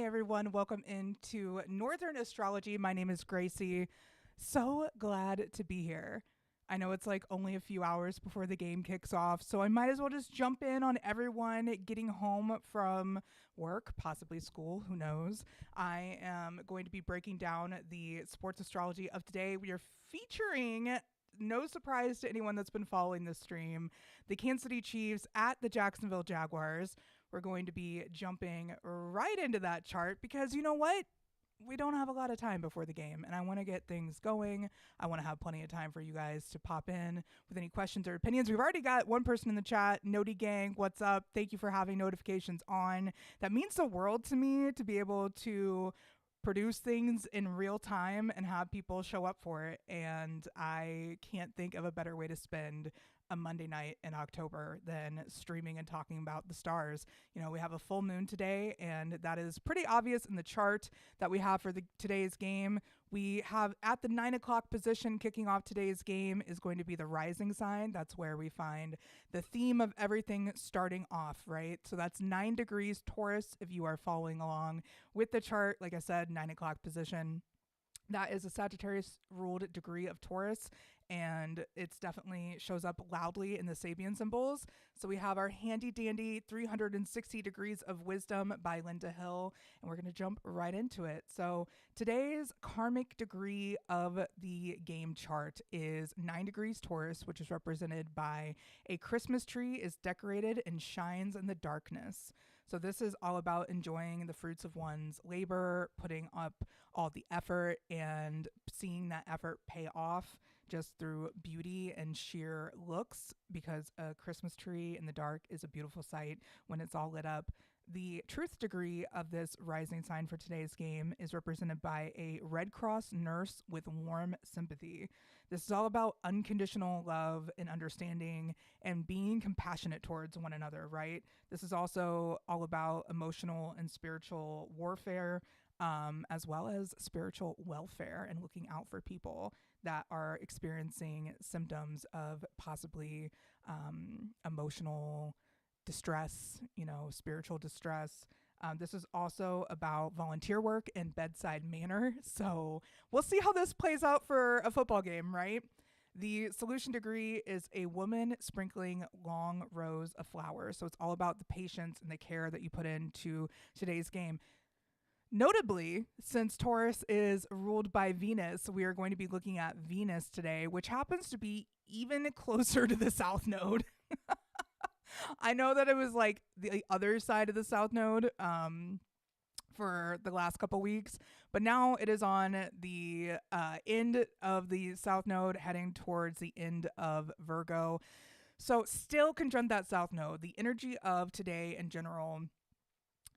everyone. Welcome into Northern Astrology. My name is Gracey. So glad to be here. I know it's like only a few hours before the game kicks off, so I might as well just jump in on everyone getting home from work, possibly school, who knows. I am going to be breaking down the sports astrology of today. We are featuring, no surprise to anyone that's been following this stream, the Kansas City Chiefs at the Jacksonville Jaguars. We're going to be jumping right into that chart because you know what? We don't have a lot of time before the game, and I want to get things going. I want to have plenty of time for you guys to pop in with any questions or opinions. We've already got one person in the chat, Noti Gang, what's up? Thank you for having notifications on. That means the world to me to be able to produce things in real time and have people show up for it. And I can't think of a better way to spend a Monday night in October than streaming and talking about the stars. You know, we have a full moon today, and that is pretty obvious in the chart that we have for today's game. We have at the 9 o'clock position kicking off today's game is going to be the rising sign. That's where we find the theme of everything starting off, right? So that's 9 degrees Taurus if you are following along with the chart. Like I said, 9 o'clock position. That is a Sagittarius ruled degree of Taurus, and it's definitely shows up loudly in the Sabian symbols. So we have our handy dandy 360 degrees of wisdom by Linda Hill, and we're going to jump right into it. So today's karmic degree of the game chart is 9 degrees Taurus, which is represented by a Christmas tree is decorated and shines in the darkness. So this is all about enjoying the fruits of one's labor, putting up all the effort and seeing that effort pay off just through beauty and sheer looks, because a Christmas tree in the dark is a beautiful sight when it's all lit up. The truth degree of this rising sign for today's game is represented by a Red Cross nurse with warm sympathy. This is all about unconditional love and understanding and being compassionate towards one another, right? This is also all about emotional and spiritual warfare, as well as spiritual welfare and looking out for people that are experiencing symptoms of possibly emotional distress, spiritual distress. This is also about volunteer work and bedside manner. So we'll see how this plays out for a football game, right? The solution degree is a woman sprinkling long rows of flowers. So it's all about the patience and the care that you put into today's game. Notably, since Taurus is ruled by Venus, we are going to be looking at Venus today, which happens to be even closer to the South Node. I know that it was like the other side of the South Node for the last couple weeks, but now it is on the end of the South Node heading towards the end of Virgo. So still conjunct that South Node. The energy of today in general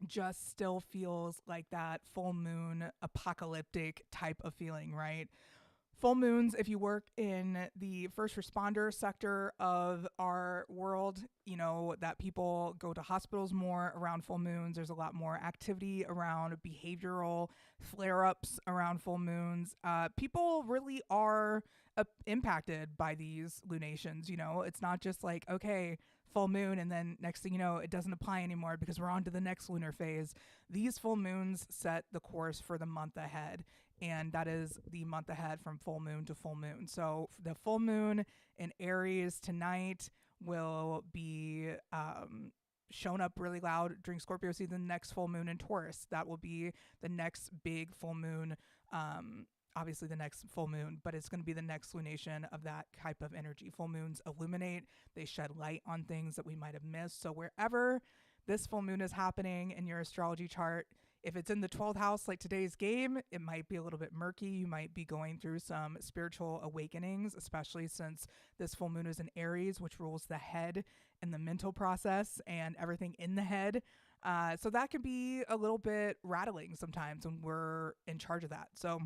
just still feels like that full moon apocalyptic type of feeling, right? Full moons, if you work in the first responder sector of our world, you know that people go to hospitals more around full moons. There's a lot more activity around behavioral flare-ups around full moons. People really are impacted by these lunations. It's not just like, okay, full moon, and then next thing you know, it doesn't apply anymore because we're on to the next lunar phase. These full moons set the course for the month ahead, and that is the month ahead from full moon to full moon. So the full moon in Aries tonight will be shown up really loud during Scorpio season. Next full moon in Taurus, that will be the next big full moon. Obviously the next full moon, but it's going to be the next lunation of that type of energy. Full moons illuminate, they shed light on things that we might have missed. So wherever this full moon is happening in your astrology chart, if it's in the 12th house like today's game, it might be a little bit murky. You might be going through some spiritual awakenings, especially since this full moon is in Aries, which rules the head and the mental process and everything in the head. So that can be a little bit rattling sometimes when we're in charge of that. So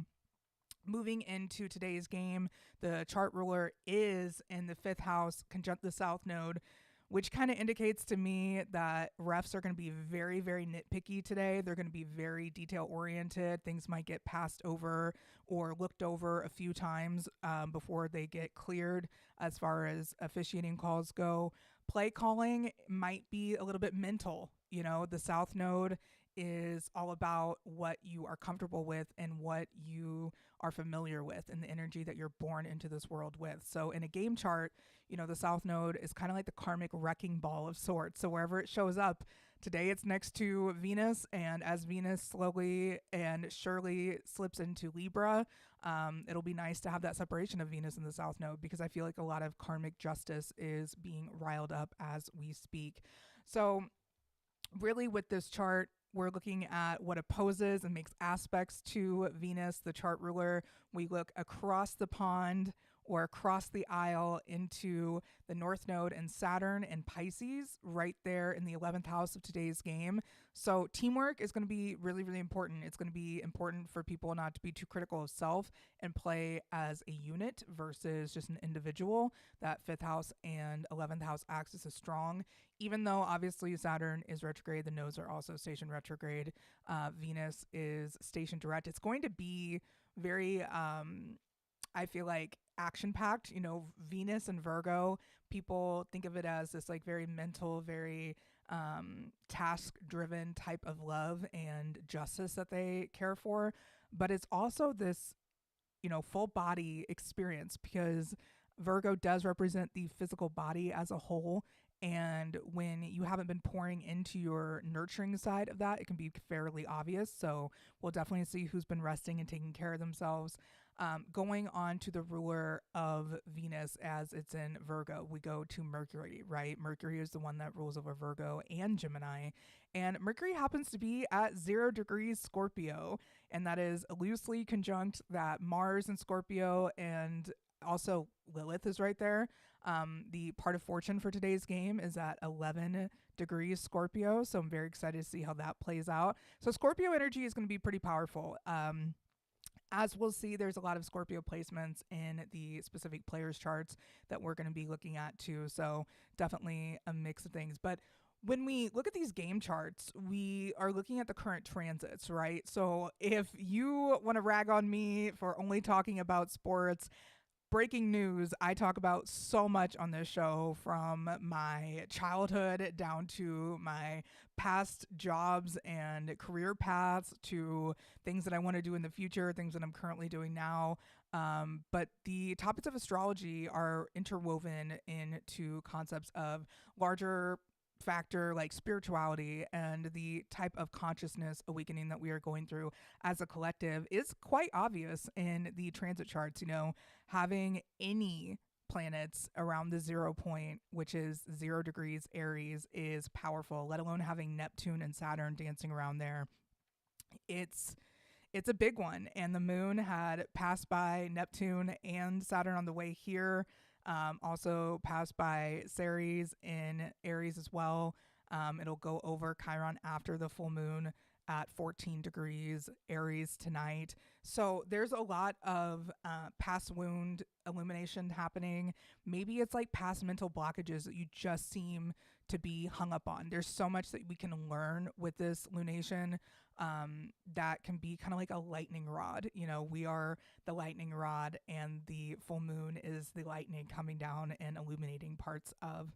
moving into today's game, the chart ruler is in the 5th house, conjunct the South Node, which kind of indicates to me that refs are going to be very, very nitpicky today. They're going to be very detail oriented. Things might get passed over or looked over a few times before they get cleared as far as officiating calls go. Play calling might be a little bit mental. The South Node is all about what you are comfortable with and what you are familiar with and the energy that you're born into this world with. So in a game chart, the South Node is kind of like the karmic wrecking ball of sorts. So wherever it shows up, today it's next to Venus, and as Venus slowly and surely slips into Libra, it'll be nice to have that separation of Venus and the South Node, because I feel like a lot of karmic justice is being riled up as we speak. So really with this chart, we're looking at what opposes and makes aspects to Venus, the chart ruler. We look across the pond or across the aisle into the North Node and Saturn and Pisces right there in the 11th house of today's game. So teamwork is going to be really, really important. It's going to be important for people not to be too critical of self and play as a unit versus just an individual. That 5th house and 11th house axis is strong. Even though obviously Saturn is retrograde, the nodes are also station retrograde. Venus is station direct. It's going to be very, I feel like, action packed. Venus and Virgo, people think of it as this like very mental, very task driven type of love and justice that they care for. But it's also this, full body experience, because Virgo does represent the physical body as a whole. And when you haven't been pouring into your nurturing side of that, it can be fairly obvious. So we'll definitely see who's been resting and taking care of themselves. Going on to the ruler of Venus as it's in Virgo, we go to Mercury, right? Mercury is the one that rules over Virgo and Gemini. And Mercury happens to be at 0 degrees Scorpio. And that is loosely conjunct that Mars in Scorpio, and also Lilith is right there. The part of fortune for today's game is at 11 degrees Scorpio. So I'm very excited to see how that plays out. So Scorpio energy is going to be pretty powerful. As we'll see, there's a lot of Scorpio placements in the specific players charts that we're going to be looking at too. So definitely a mix of things. But when we look at these game charts, we are looking at the current transits, right? So if you want to rag on me for only talking about sports, breaking news, I talk about so much on this show, from my childhood down to my past jobs and career paths to things that I want to do in the future, things that I'm currently doing now. But the topics of astrology are interwoven into concepts of larger factor like spirituality, and the type of consciousness awakening that we are going through as a collective is quite obvious in the transit charts. Having any planets around the 0 point, which is 0 degrees Aries, is powerful, let alone having Neptune and Saturn dancing around there. It's a big one. And the moon had passed by Neptune and Saturn on the way here. Also passed by Ceres in Aries as well. It'll go over Chiron after the full moon at 14 degrees Aries tonight. So there's a lot of past wound illumination happening. Maybe it's like past mental blockages that you just seem to be hung up on. There's so much that we can learn with this lunation that can be kind of like a lightning rod. We are the lightning rod, and the full moon is the lightning coming down and illuminating parts of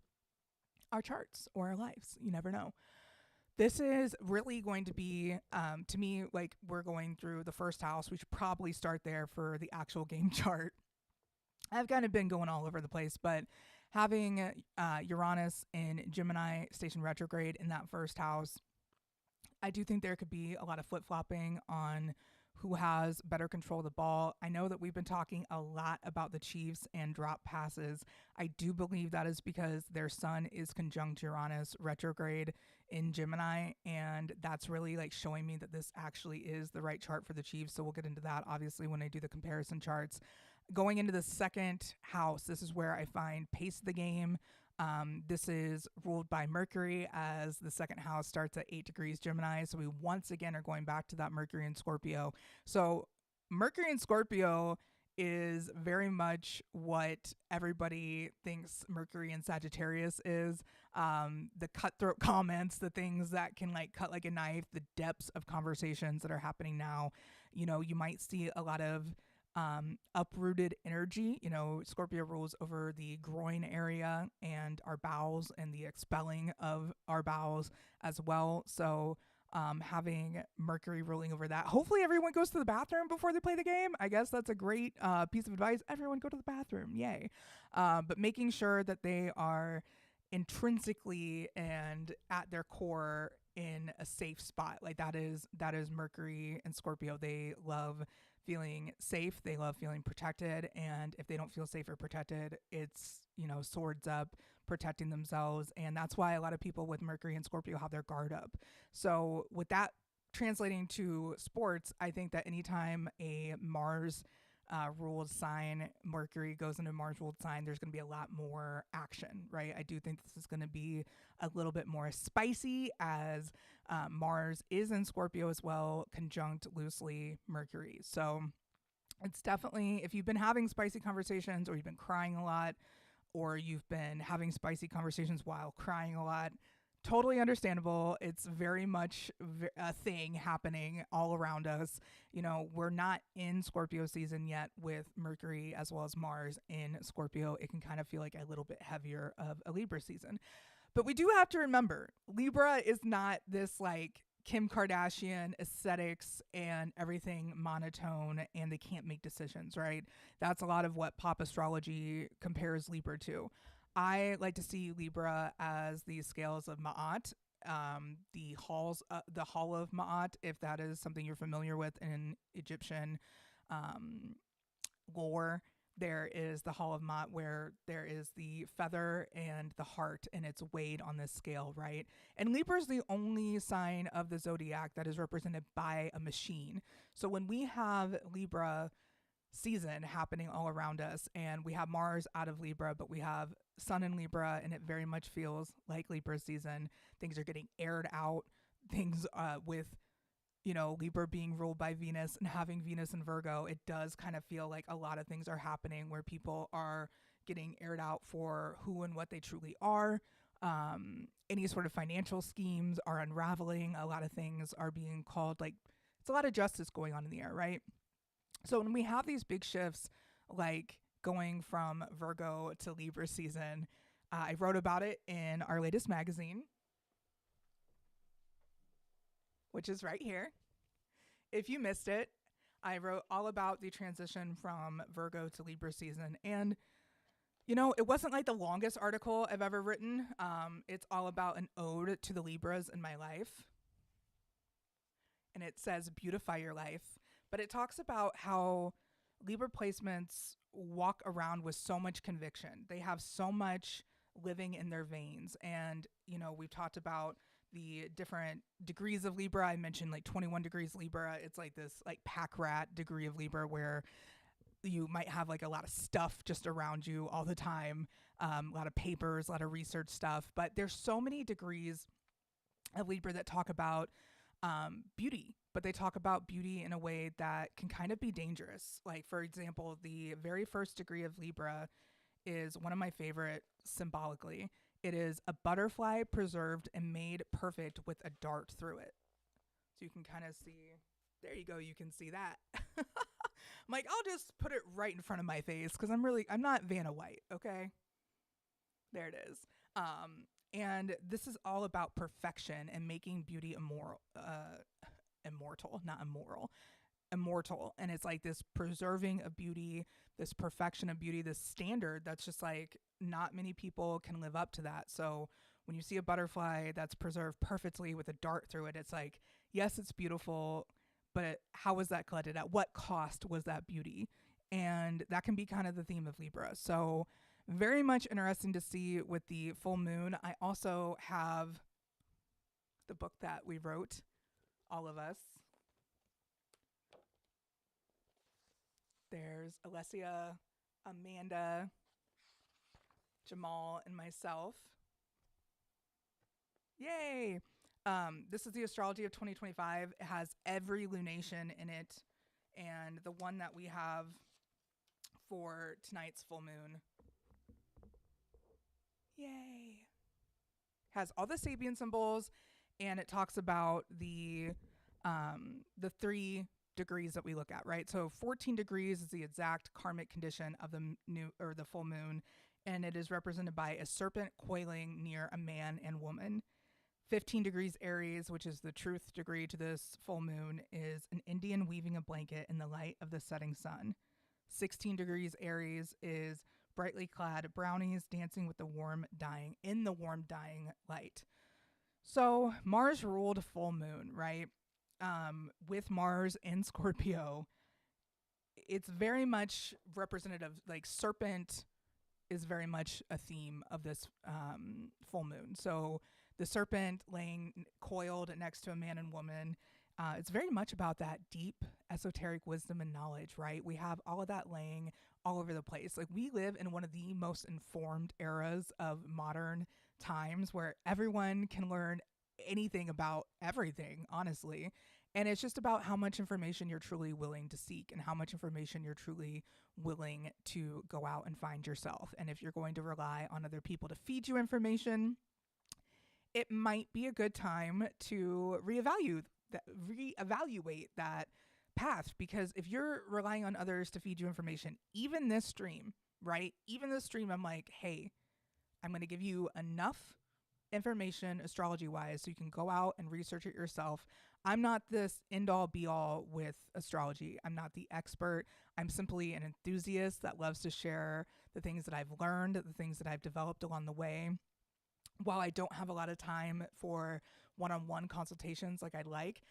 our charts or our lives. You never know. This is really going to be, to me, like we're going through the first house. We should probably start there for the actual game chart. I've kind of been going all over the place, but having Uranus in Gemini station retrograde in that first house, I do think there could be a lot of flip-flopping on who has better control of the ball. I know that we've been talking a lot about the Chiefs and drop passes. I do believe that is because their sun is conjunct Uranus retrograde in Gemini, and that's really like showing me that this actually is the right chart for the Chiefs. So we'll get into that obviously when I do the comparison charts. Going into the second house, this is where I find pace of the game. This is ruled by Mercury, as the second house starts at 8 degrees Gemini. So we once again are going back to that Mercury and Scorpio. So Mercury and Scorpio is very much what everybody thinks Mercury and Sagittarius is. The cutthroat comments, the things that can like cut like a knife, the depths of conversations that are happening now. You might see a lot of uprooted energy. Scorpio rules over the groin area and our bowels and the expelling of our bowels as well. So having Mercury ruling over that. Hopefully everyone goes to the bathroom before they play the game. I guess that's a great piece of advice. Everyone go to the bathroom. Yay. But making sure that they are intrinsically and at their core in a safe spot. Like that is Mercury and Scorpio. They love feeling safe, they love feeling protected, and if they don't feel safe or protected, it's, swords up, protecting themselves. And that's why a lot of people with Mercury and Scorpio have their guard up. So with that translating to sports, I think that anytime a Mars ruled sign, Mercury goes into Mars ruled sign, there's going to be a lot more action, right? I do think this is going to be a little bit more spicy, as Mars is in Scorpio as well, conjunct loosely Mercury. So it's definitely, if you've been having spicy conversations, or you've been crying a lot, or you've been having spicy conversations while crying a lot, totally understandable. It's very much a thing happening all around us. We're not in Scorpio season yet with Mercury as well as Mars in Scorpio. It can kind of feel like a little bit heavier of a Libra season. But we do have to remember, Libra is not this like Kim Kardashian aesthetics and everything monotone and they can't make decisions, right? That's a lot of what pop astrology compares Libra to. I like to see Libra as the scales of Ma'at, the hall of Ma'at, if that is something you're familiar with in Egyptian lore. There is the hall of Ma'at where there is the feather and the heart, and it's weighed on this scale, right? And Libra is the only sign of the zodiac that is represented by a machine. So when we have Libra season happening all around us, and we have Mars out of Libra, but we have Sun in Libra, and it very much feels like Libra season. Things are getting aired out. Things with Libra being ruled by Venus and having Venus in Virgo, it does kind of feel like a lot of things are happening where people are getting aired out for who and what they truly are. Any sort of financial schemes are unraveling. A lot of things are being called, like, it's a lot of justice going on in the air, right? So when we have these big shifts, like going from Virgo to Libra season, I wrote about it in our latest magazine, which is right here. If you missed it, I wrote all about the transition from Virgo to Libra season. And, it wasn't like the longest article I've ever written. It's all about an ode to the Libras in my life. And it says, beautify your life. But it talks about how Libra placements walk around with so much conviction. They have so much living in their veins. And, we've talked about the different degrees of Libra. I mentioned like 21 degrees Libra. It's like this like pack rat degree of Libra where you might have like a lot of stuff just around you all the time, a lot of papers, a lot of research stuff. But there's so many degrees of Libra that talk about beauty, but they talk about beauty in a way that can kind of be dangerous. Like, for example, the very first degree of Libra is one of my favorite symbolically. It is a butterfly preserved and made perfect with a dart through it. So you can kind of see, there you go, you can see that. I'm like, I'll just put it right in front of my face because I'm not Vanna White, okay? There it is. And this is all about perfection and making beauty immortal, not immoral, immortal. And it's like this preserving of beauty, this perfection of beauty, this standard that's just like not many people can live up to that. So when you see a butterfly that's preserved perfectly with a dart through it, it's like, yes, it's beautiful, but how was that collected? At what cost was that beauty? And that can be kind of the theme of Libra. So very much interesting to see with the full moon. I also have the book that we wrote, all of us. There's Alessia, Amanda, Jamal, and myself. Yay! This is the Astrology of 2025. It has every lunation in it. And the one that we have for tonight's full moon, yay, has all the Sabian symbols, and it talks about the 3 degrees that we look at, right? So 14 degrees is the exact karmic condition of the full moon, and it is represented by a serpent coiling near a man and woman. 15 degrees Aries, which is the truth degree to this full moon, is an Indian weaving a blanket in the light of the setting sun. 16 degrees Aries is brightly clad brownies dancing with the warm dying light. So Mars ruled full moon, right? With Mars in Scorpio, it's very much representative. Like serpent is very much a theme of this full moon. So the serpent laying coiled next to a man and woman. It's very much about that deep esoteric wisdom and knowledge, right? We have all of that laying all over the place. Like we live in one of the most informed eras of modern times where everyone can learn anything about everything, honestly. And it's just about how much information you're truly willing to seek and how much information you're truly willing to go out and find yourself. And if you're going to rely on other people to feed you information, it might be a good time to reevaluate that path, because if you're relying on others to feed you information, even this stream, right? Even this stream, I'm like, hey, I'm going to give you enough information astrology wise so you can go out and research it yourself. I'm not this end all be all with astrology. I'm not the expert. I'm simply an enthusiast that loves to share the things that I've learned, the things that I've developed along the way. While I don't have a lot of time for one-on-one consultations like I'd like,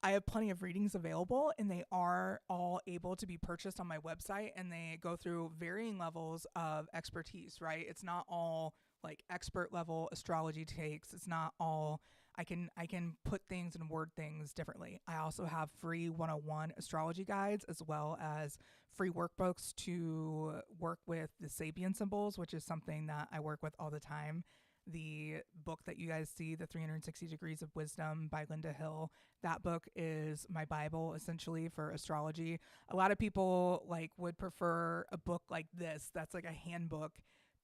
I have plenty of readings available, and they are all able to be purchased on my website, and they go through varying levels of expertise, right? It's not all like expert level astrology takes. It's not all I can put things and word things differently. I also have free 101 astrology guides as well as free workbooks to work with the Sabian symbols, which is something that I work with all the time. The book that you guys see, The 360 Degrees of Wisdom by Linda Hill, that book is my Bible essentially for astrology. A lot of people would prefer a book like this that's like a handbook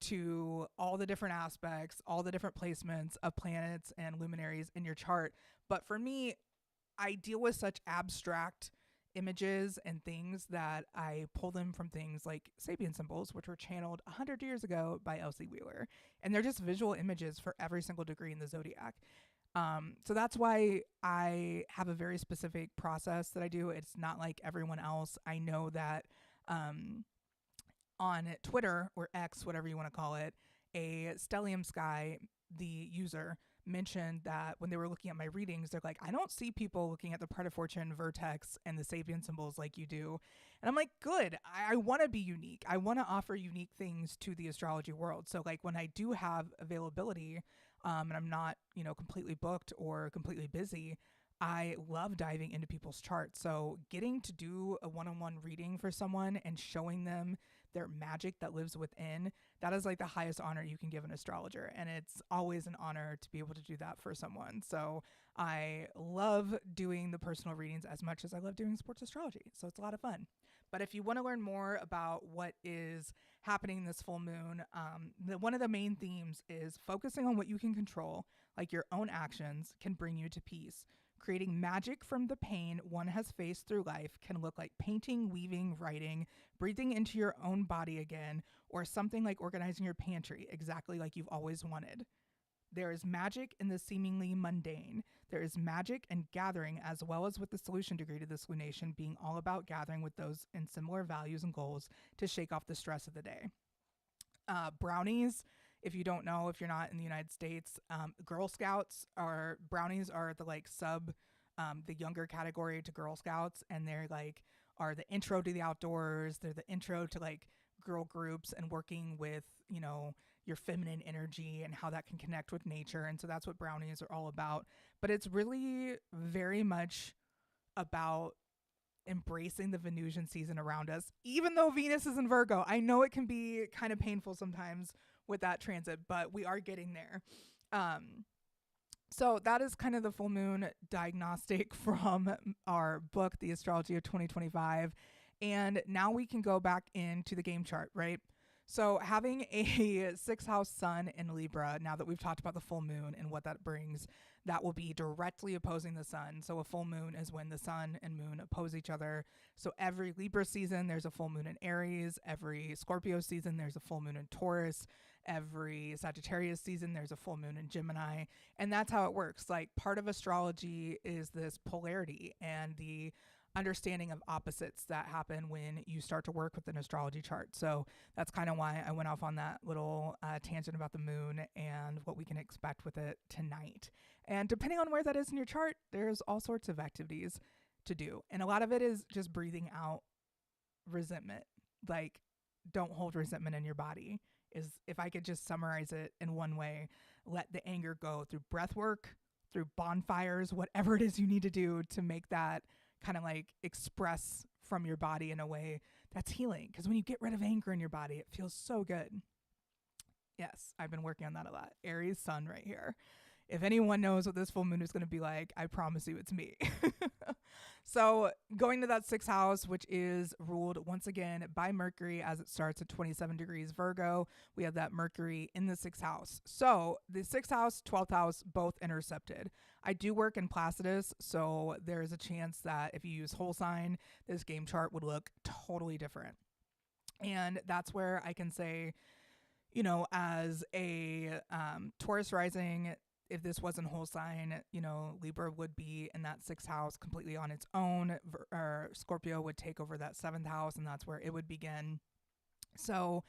to all the different aspects, all the different placements of planets and luminaries in your chart. But for me, I deal with such abstract images and things that I pull them from things like Sabian symbols, which were channeled 100 years ago by Elsie Wheeler. And they're just visual images for every single degree in the zodiac. So that's why I have a very specific process that I do. It's not like everyone else. I know that on Twitter or X, whatever you want to call it, a Stellium Sky, the user, mentioned that when they were looking at my readings, they're like, I don't see people looking at the part of fortune, vertex, and the Sabian symbols like you do. And I'm like, good. I want to be unique. I want to offer unique things to the astrology world. So when I do have availability, and I'm not, completely booked or completely busy, I love diving into people's charts. So getting to do a one-on-one reading for someone and showing them their magic that lives within, that is the highest honor you can give an astrologer. And it's always an honor to be able to do that for someone. So I love doing the personal readings as much as I love doing sports astrology. So it's a lot of fun. But if you want to learn more about what is happening this full moon, one of the main themes is focusing on what you can control, like your own actions, can bring you to peace. Creating magic from the pain one has faced through life can look like painting, weaving, writing, breathing into your own body again, or something like organizing your pantry, exactly like you've always wanted. There is magic in the seemingly mundane. There is magic and gathering, as well as with the solution degree to this lunation being all about gathering with those in similar values and goals to shake off the stress of the day. Brownies, if you don't know, if you're not in the United States, Girl Scouts brownies are the younger category to Girl Scouts, and they're are the intro to the outdoors. They're the intro to girl groups and working with, your feminine energy and how that can connect with nature. And so that's what brownies are all about. But it's really very much about embracing the Venusian season around us, even though Venus is in Virgo. I know it can be kind of painful sometimes with that transit, but we are getting there. So that is kind of the full moon diagnostic from our book, The Astrology of 2025. And now we can go back into the game chart, right? So having a sixth house sun in Libra, now that we've talked about the full moon and what that brings, that will be directly opposing the sun. So a full moon is when the sun and moon oppose each other. So every Libra season, there's a full moon in Aries. Every Scorpio season, there's a full moon in Taurus. Every Sagittarius season, there's a full moon in Gemini. And that's how it works. Like, part of astrology is this polarity and the understanding of opposites that happen when you start to work with an astrology chart. So that's kind of why I went off on that little tangent about the moon and what we can expect with it tonight. And depending on where that is in your chart, there's all sorts of activities to do. And a lot of it is just breathing out resentment. Like, don't hold resentment in your body, is, if I could just summarize it in one way, let the anger go through breath work, through bonfires, whatever it is you need to do to make that kind of like express from your body in a way that's healing. Because when you get rid of anger in your body, it feels so good. Yes, I've been working on that a lot. Aries sun right here. If anyone knows what this full moon is going to be like, I promise you it's me. So going to that sixth house, which is ruled once again by Mercury as it starts at 27 degrees Virgo, we have that Mercury in the sixth house. So the sixth house, 12th house, both intercepted. I do work in Placidus, so there's a chance that if you use whole sign, this game chart would look totally different. And that's where I can say, you know, as a Taurus rising, if this wasn't whole sign, you know, Libra would be in that sixth house completely on its own. Or Scorpio would take over that seventh house, and that's where it would begin. So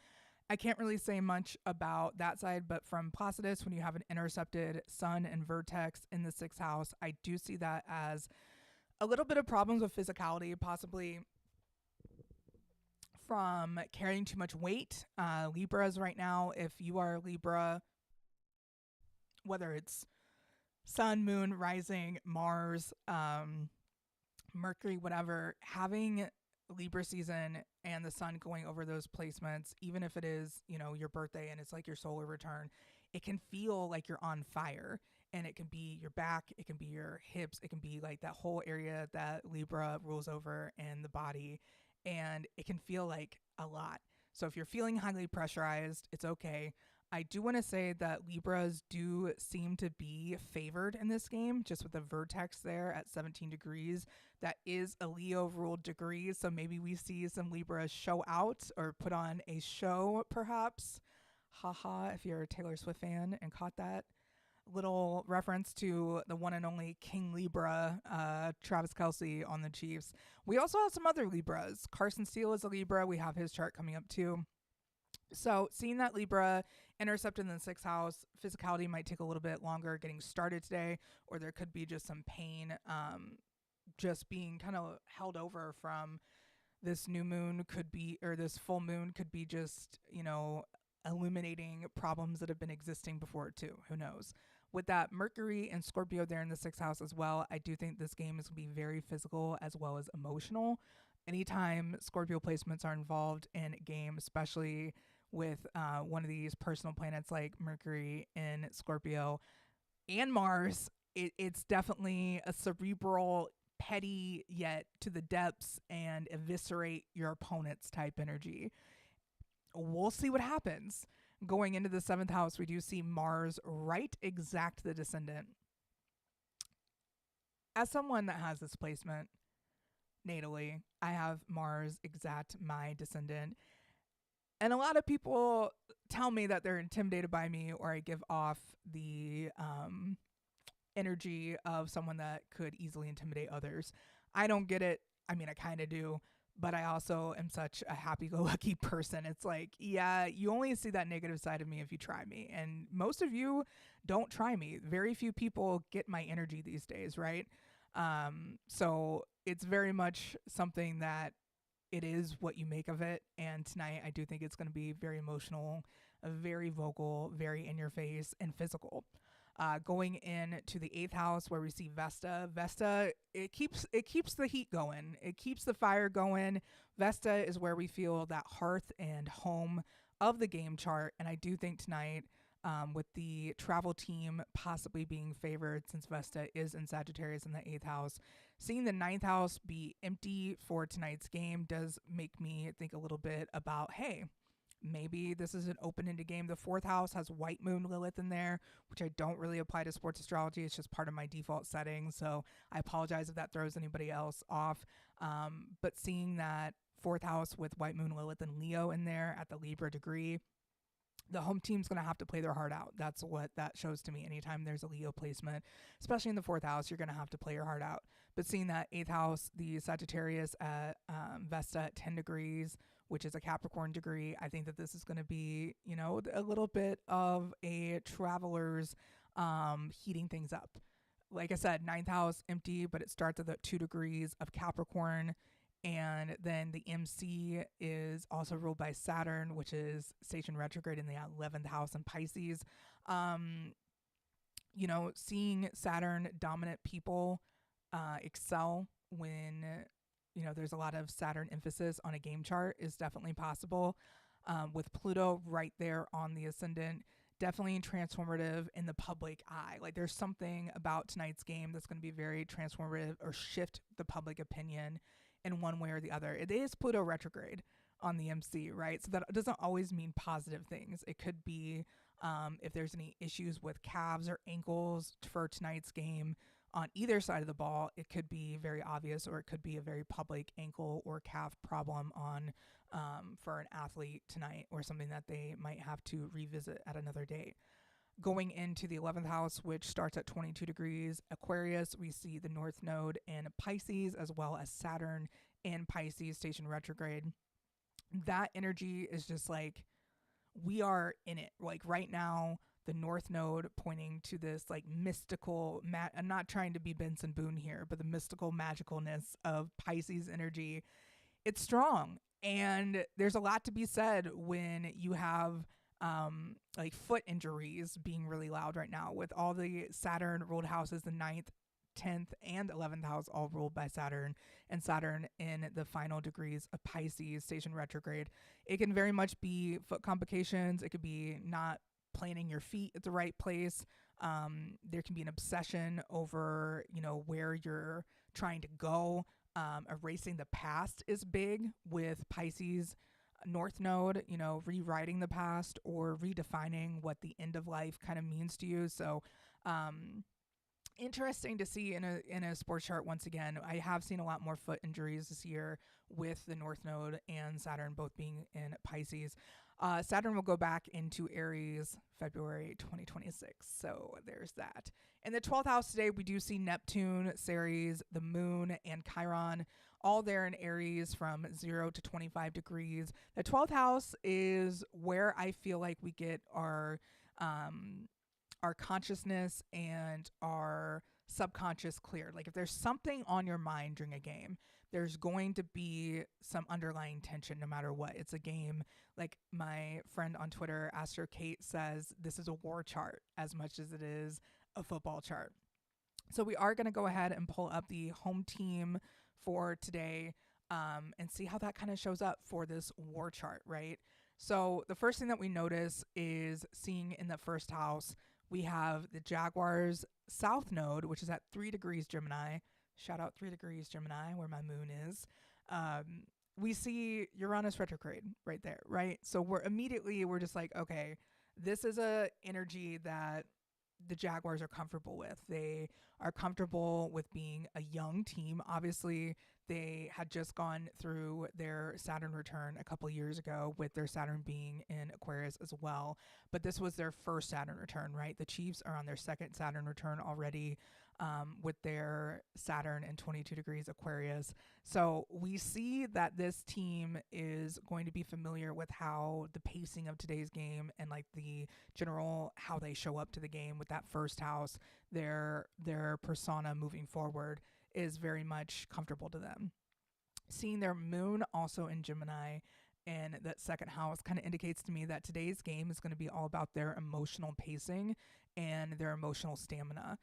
I can't really say much about that side, but from Placidus, when you have an intercepted sun and vertex in the sixth house, I do see that as a little bit of problems with physicality, possibly from carrying too much weight. Libras right now, if you are Libra, whether it's sun, moon, rising, Mars, Mercury, whatever, having Libra season and the sun going over those placements, even if it is, you know, your birthday and it's like your solar return, it can feel like you're on fire. And it can be your back, it can be your hips, it can be like that whole area that Libra rules over in the body. And it can feel like a lot. So if you're feeling highly pressurized, it's okay. I do want to say that Libras do seem to be favored in this game, just with the vertex there at 17 degrees. That is a Leo ruled degree, so maybe we see some Libras show out or put on a show, perhaps. Haha, if you're a Taylor Swift fan and caught that little reference to the one and only King Libra, Travis Kelce on the Chiefs. We also have some other Libras. Carson Steele is a Libra. We have his chart coming up too. So seeing that Libra intercepted in the sixth house, physicality might take a little bit longer getting started today, or there could be just some pain just being kind of held over from this new moon could be, or this full moon could be just, you know, illuminating problems that have been existing before too. Who knows? With that Mercury and Scorpio there in the sixth house as well, I do think this game is going to be very physical as well as emotional. Anytime Scorpio placements are involved in a game, especially with one of these personal planets like Mercury in Scorpio and Mars, it's definitely a cerebral, petty, yet to the depths and eviscerate your opponent's type energy. We'll see what happens. Going into the seventh house, we do see Mars right exact the descendant. As someone that has this placement natally, I have Mars exact my descendant. And a lot of people tell me that they're intimidated by me, or I give off the energy of someone that could easily intimidate others. I don't get it. I mean, I kind of do, but I also am such a happy-go-lucky person. It's like, yeah, you only see that negative side of me if you try me. And most of you don't try me. Very few people get my energy these days, right? So it's very much something that it is what you make of it. And tonight, I do think it's going to be very emotional, very vocal, very in your face, and physical. Going into the eighth house where we see Vesta. Vesta, it keeps the heat going. It keeps the fire going. Vesta is where we feel that hearth and home of the game chart. And I do think tonight, with the travel team possibly being favored since Vesta is in Sagittarius in the eighth house, seeing the ninth house be empty for tonight's game does make me think a little bit about, hey, maybe this is an open-ended game. The fourth house has white moon Lilith in there, which I don't really apply to sports astrology. It's just part of my default setting. So I apologize if that throws anybody else off. But seeing that fourth house with white moon Lilith and Leo in there at the Libra degree, the home team's going to have to play their heart out. That's what that shows to me. Anytime there's a Leo placement, especially in the fourth house, you're going to have to play your heart out. But seeing that eighth house, the Sagittarius at Vesta at 10 degrees, which is a Capricorn degree, I think that this is going to be, a little bit of a traveler's heating things up. Like I said, ninth house empty, but it starts at the 2 degrees of Capricorn. And then the MC is also ruled by Saturn, which is station retrograde in the 11th house in Pisces. Seeing Saturn dominant people excel when, there's a lot of Saturn emphasis on a game chart is definitely possible. With Pluto right there on the ascendant, definitely transformative in the public eye. Like there's something about tonight's game that's going to be very transformative or shift the public opinion in one way or the other. It is Pluto retrograde on the MC, right? So that doesn't always mean positive things. It could be if there's any issues with calves or ankles for tonight's game on either side of the ball, it could be very obvious, or it could be a very public ankle or calf problem on for an athlete tonight, or something that they might have to revisit at another date. Going into the 11th house, which starts at 22 degrees Aquarius, we see the North Node in Pisces, as well as Saturn in Pisces, station retrograde. That energy is just like, we are in it. Like right now, the North Node pointing to this like mystical, I'm not trying to be Benson Boone here, but the mystical magicalness of Pisces energy, it's strong. And there's a lot to be said when you have like foot injuries being really loud right now, with all the Saturn ruled houses, the 9th, 10th, and 11th house all ruled by Saturn, and Saturn in the final degrees of Pisces, station retrograde. It can very much be foot complications. It could be not planting your feet at the right place. There can be an obsession over, where you're trying to go. Erasing the past is big with Pisces North Node, rewriting the past or redefining what the end of life kind of means to you. So interesting to see in a sports chart. Once again, I have seen a lot more foot injuries this year with the North Node and Saturn both being in Pisces. Saturn will go back into Aries February 2026. So there's that. In the 12th house today, we do see Neptune, Ceres, the Moon, and Chiron all there in Aries from 0 to 25 degrees. The 12th house is where I feel like we get our consciousness and our subconscious cleared. Like if there's something on your mind during a game, there's going to be some underlying tension no matter what. It's a game. Like my friend on Twitter, Astro Kate, says this is a war chart as much as it is a football chart. So we are going to go ahead and pull up the home team for today and see how that kind of shows up for this war chart, right? So the first thing that we notice is seeing in the first house, we have the Jaguars South Node, which is at 3 degrees Gemini. Shout out 3 degrees Gemini, where my moon is. We see Uranus retrograde right there, right? So we're just like, okay, this is a energy that the Jaguars are comfortable with. They are comfortable with being a young team. Obviously, they had just gone through their Saturn return a couple years ago, with their Saturn being in Aquarius as well. But this was their first Saturn return, right? The Chiefs are on their second Saturn return already, with their Saturn in 22 degrees Aquarius. So we see that this team is going to be familiar with how the pacing of today's game and like the general how they show up to the game with that first house, their persona moving forward is very much comfortable to them. Seeing their moon also in Gemini and that second house kind of indicates to me that today's game is going to be all about their emotional pacing and their emotional stamina.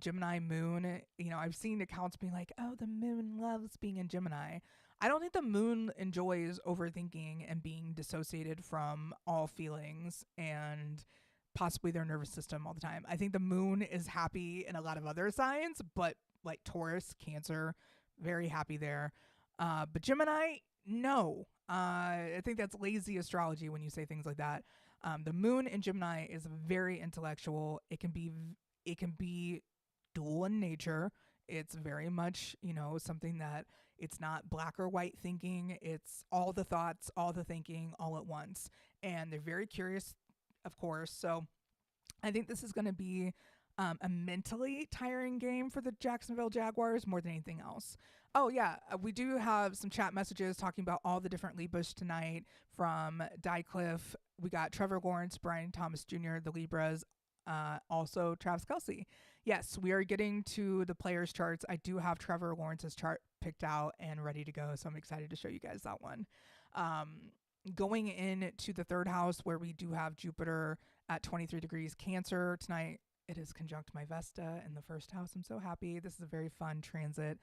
Gemini moon, I've seen accounts being like, oh, the moon loves being in Gemini. I don't think the moon enjoys overthinking and being dissociated from all feelings and possibly their nervous system all the time. I think the moon is happy in a lot of other signs, but like Taurus, Cancer, very happy there. But Gemini, No, I think that's lazy astrology when you say things like that. The moon in Gemini is very intellectual. It can be dual in nature. It's very much, something that it's not black or white thinking. It's all the thoughts, all the thinking, all at once. And they're very curious, of course. So I think this is going to be a mentally tiring game for the Jacksonville Jaguars more than anything else. Oh, yeah, we do have some chat messages talking about all the different Libras tonight from Dycliffe. We got Trevor Lawrence, Brian Thomas Jr., the Libras, also Travis Kelsey. Yes, we are getting to the players' charts. I do have Trevor Lawrence's chart picked out and ready to go, so I'm excited to show you guys that one. Going into the third house where we do have Jupiter at 23 degrees Cancer tonight. It is conjunct my Vesta in the first house. I'm so happy. This is a very fun transit.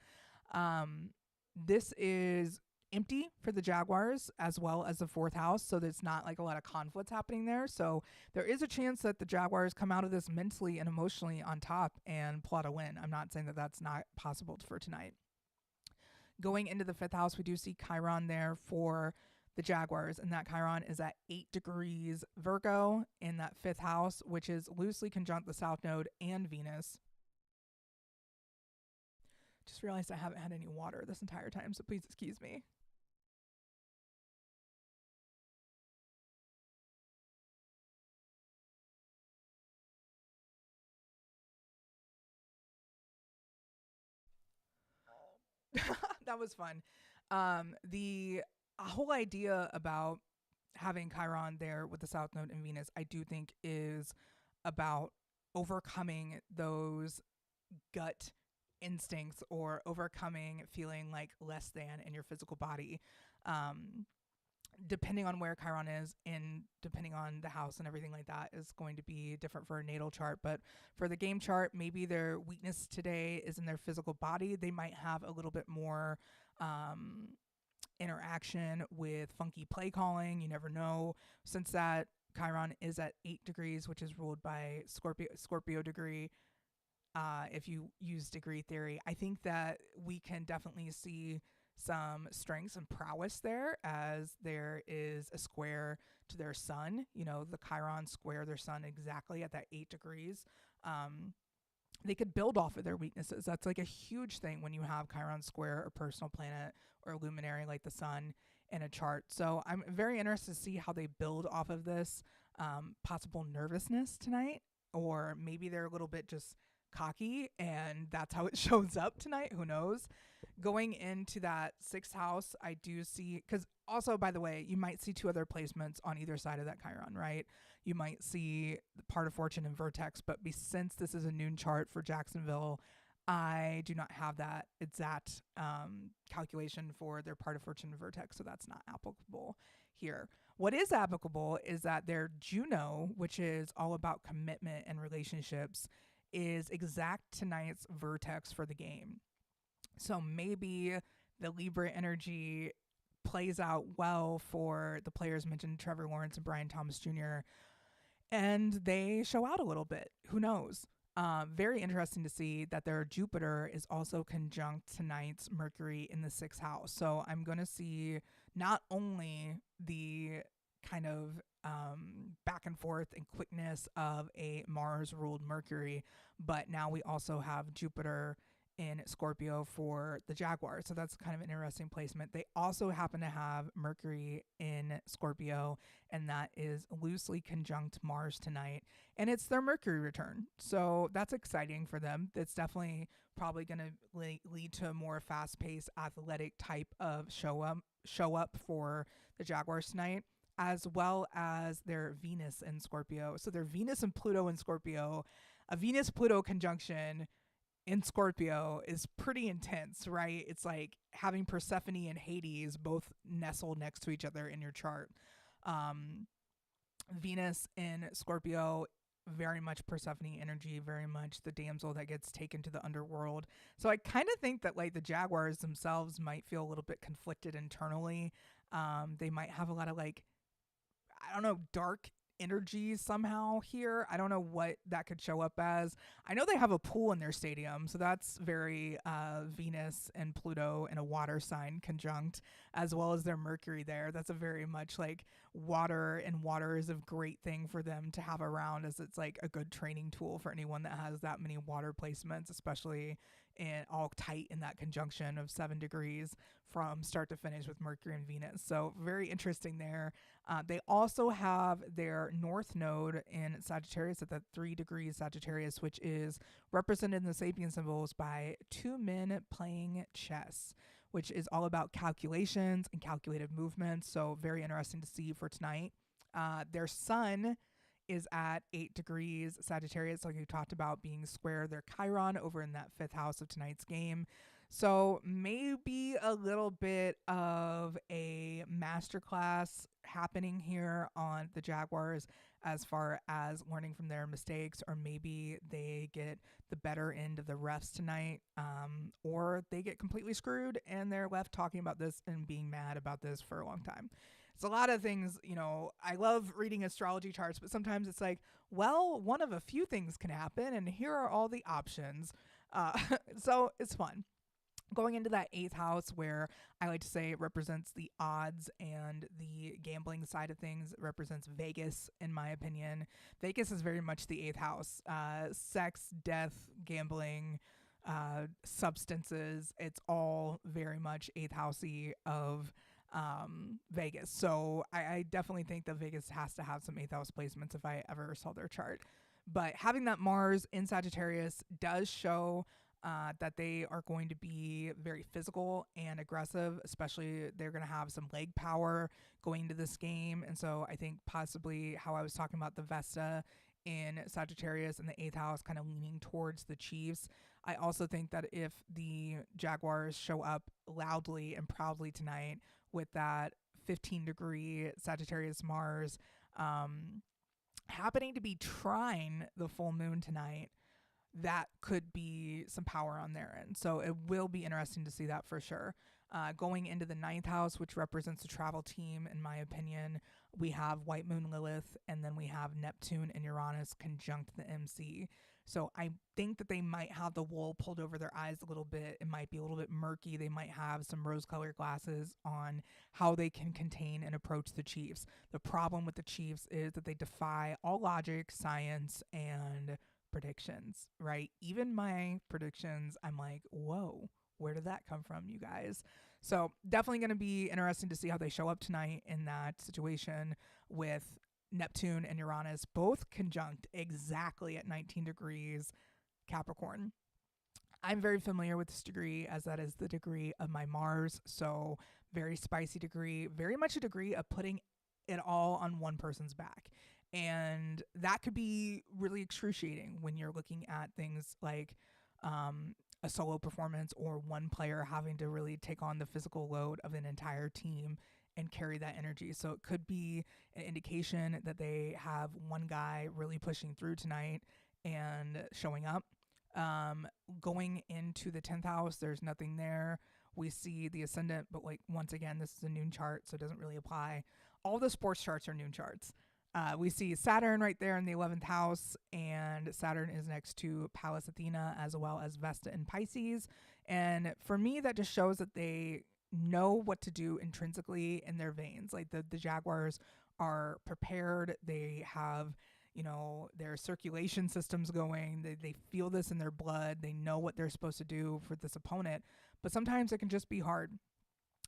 This is empty for the Jaguars as well as the fourth house, so there's not like a lot of conflicts happening there. So there is a chance that the Jaguars come out of this mentally and emotionally on top and plot a win. I'm not saying that that's not possible for tonight. Going into the fifth house, we do see Chiron there for the Jaguars, and that Chiron is at 8 degrees Virgo in that fifth house, which is loosely conjunct the South Node and Venus. Just realized I haven't had any water this entire time, so please excuse me. That was fun. The whole idea about having Chiron there with the South Node and Venus, I do think is about overcoming those gut instincts or overcoming feeling like less than in your physical body. Depending on where Chiron is and depending on the house and everything like that is going to be different for a natal chart. But for the game chart, maybe their weakness today is in their physical body. They might have a little bit more interaction with funky play calling. You never know. Since that Chiron is at 8 degrees, which is ruled by Scorpio degree, if you use degree theory, I think that we can definitely see some strengths and prowess there as there is a square to their sun. The Chiron square their sun exactly at that 8 degrees. They could build off of their weaknesses. That's like a huge thing when you have Chiron square a personal planet or a luminary like the sun in a chart. So I'm very interested to see how they build off of this possible nervousness tonight, or maybe they're a little bit just cocky and that's how it shows up tonight. Who knows? Going into that sixth house, I do see, because also, by the way, you might see two other placements on either side of that Chiron, right? You might see the part of fortune and vertex, but since this is a noon chart for Jacksonville, I do not have that exact calculation for their part of fortune and vertex, so that's not applicable here. What is applicable is that their Juno, which is all about commitment and relationships, is exact tonight's vertex for the game. So maybe the Libra energy plays out well for the players mentioned, Trevor Lawrence and Brian Thomas Jr., and they show out a little bit. Who knows? Very interesting to see that their Jupiter is also conjunct tonight's Mercury in the sixth house. So I'm going to see not only the kind of back and forth and quickness of a Mars ruled Mercury, but now we also have Jupiter in Scorpio for the Jaguars. So that's kind of an interesting placement. They also happen to have Mercury in Scorpio, and that is loosely conjunct Mars tonight. And it's their Mercury return. So that's exciting for them. That's definitely probably going to lead to a more fast-paced, athletic type of show up for the Jaguars tonight, as well as their Venus in Scorpio. So their Venus and Pluto in Scorpio, a Venus-Pluto conjunction in Scorpio is pretty intense, right? It's like having Persephone and Hades both nestled next to each other in your chart. Venus in Scorpio, very much Persephone energy, very much the damsel that gets taken to the underworld. So I kind of think that like the Jaguars themselves might feel a little bit conflicted internally. They might have a lot of like, I don't know, dark energy somehow here. I don't know what that could show up as. I know they have a pool in their stadium, so that's very Venus and Pluto in a water sign conjunct, as well as their Mercury there. That's a very much like water, and water is a great thing for them to have around, as it's like a good training tool for anyone that has that many water placements, especially in all tight in that conjunction of 7 degrees from start to finish with Mercury and Venus. So very interesting there. They also have their North Node in Sagittarius at the 3 degrees Sagittarius, which is represented in the Sapien symbols by 2 men playing chess, which is all about calculations and calculated movements. So very interesting to see for tonight. Their sun is at 8 degrees Sagittarius, like you talked about, being square their Chiron over in that 5th house of tonight's game. So maybe a little bit of a masterclass happening here on the Jaguars as far as learning from their mistakes, or maybe they get the better end of the refs tonight, or they get completely screwed and they're left talking about this and being mad about this for a long time. It's a lot of things, I love reading astrology charts, but sometimes it's like, well, one of a few things can happen and here are all the options. So it's fun. Going into that 8th house, where I like to say it represents the odds and the gambling side of things, it represents Vegas, in my opinion. Vegas is very much the 8th house. Sex, death, gambling, substances, it's all very much 8th housey of Vegas. So I definitely think that Vegas has to have some 8th house placements if I ever saw their chart. But having that Mars in Sagittarius does show that they are going to be very physical and aggressive, especially they're going to have some leg power going into this game. And so I think possibly how I was talking about the Vesta in Sagittarius and the 8th house kind of leaning towards the Chiefs. I also think that if the Jaguars show up loudly and proudly tonight with that 15-degree Sagittarius Mars happening to be trine the full moon tonight, that could be some power on their end. So it will be interesting to see that for sure. Going into the 9th house, which represents the travel team, in my opinion, we have White Moon Lilith, and then we have Neptune and Uranus conjunct the MC. So I think that they might have the wool pulled over their eyes a little bit. It might be a little bit murky. They might have some rose-colored glasses on how they can contain and approach the Chiefs. The problem with the Chiefs is that they defy all logic, science, and predictions, right? Even my predictions, I'm like, whoa, where did that come from, you guys? So definitely going to be interesting to see how they show up tonight in that situation with Neptune and Uranus both conjunct exactly at 19 degrees Capricorn. I'm very familiar with this degree, as that is the degree of my Mars. So very spicy degree, very much a degree of putting it all on one person's back. And that could be really excruciating when you're looking at things like a solo performance, or one player having to really take on the physical load of an entire team and carry that energy. So it could be an indication that they have one guy really pushing through tonight and showing up. Going into the 10th house, there's nothing there. We see the ascendant, but like once again, this is a noon chart, so it doesn't really apply. All the sports charts are noon charts. We see Saturn right there in the 11th house, and Saturn is next to Pallas Athena, as well as Vesta in Pisces. And for me, that just shows that they know what to do intrinsically in their veins. Like the Jaguars are prepared. They have, their circulation systems going. They feel this in their blood. They know what they're supposed to do for this opponent. But sometimes it can just be hard.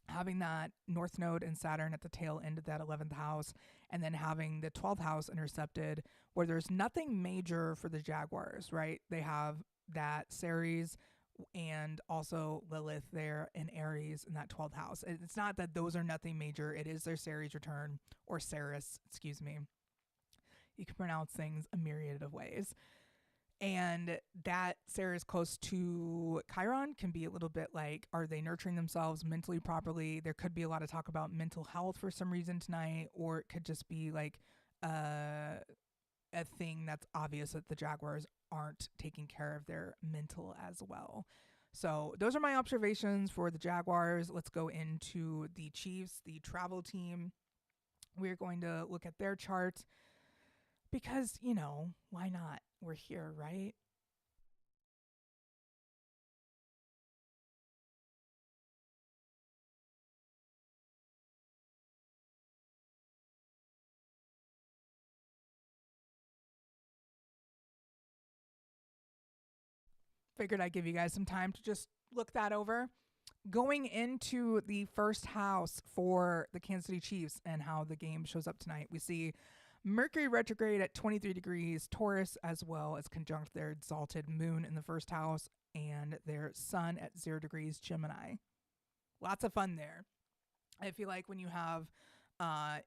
Having that North Node and Saturn at the tail end of that 11th house, and then having the 12th house intercepted, where there's nothing major for the Jaguars, right? They have that Ceres and also Lilith there in Aries in that 12th house. It's not that those are nothing major. It is their Ceres return, or Ceres, excuse me. You can pronounce things a myriad of ways. And that Ceres close to Chiron can be a little bit like, are they nurturing themselves mentally properly? There could be a lot of talk about mental health for some reason tonight, or it could just be like a thing that's obvious that the Jaguars aren't taking care of their mental as well. So those are my observations for the Jaguars. Let's go into the Chiefs, the travel team. We're going to look at their chart. because, why not? We're here, right? Figured I'd give you guys some time to just look that over. Going into the first house for the Kansas City Chiefs and how the game shows up tonight, we see Mercury retrograde at 23 degrees Taurus, as well as conjunct their exalted moon in the first house and their sun at 0 degrees Gemini. Lots of fun there. I feel like when you have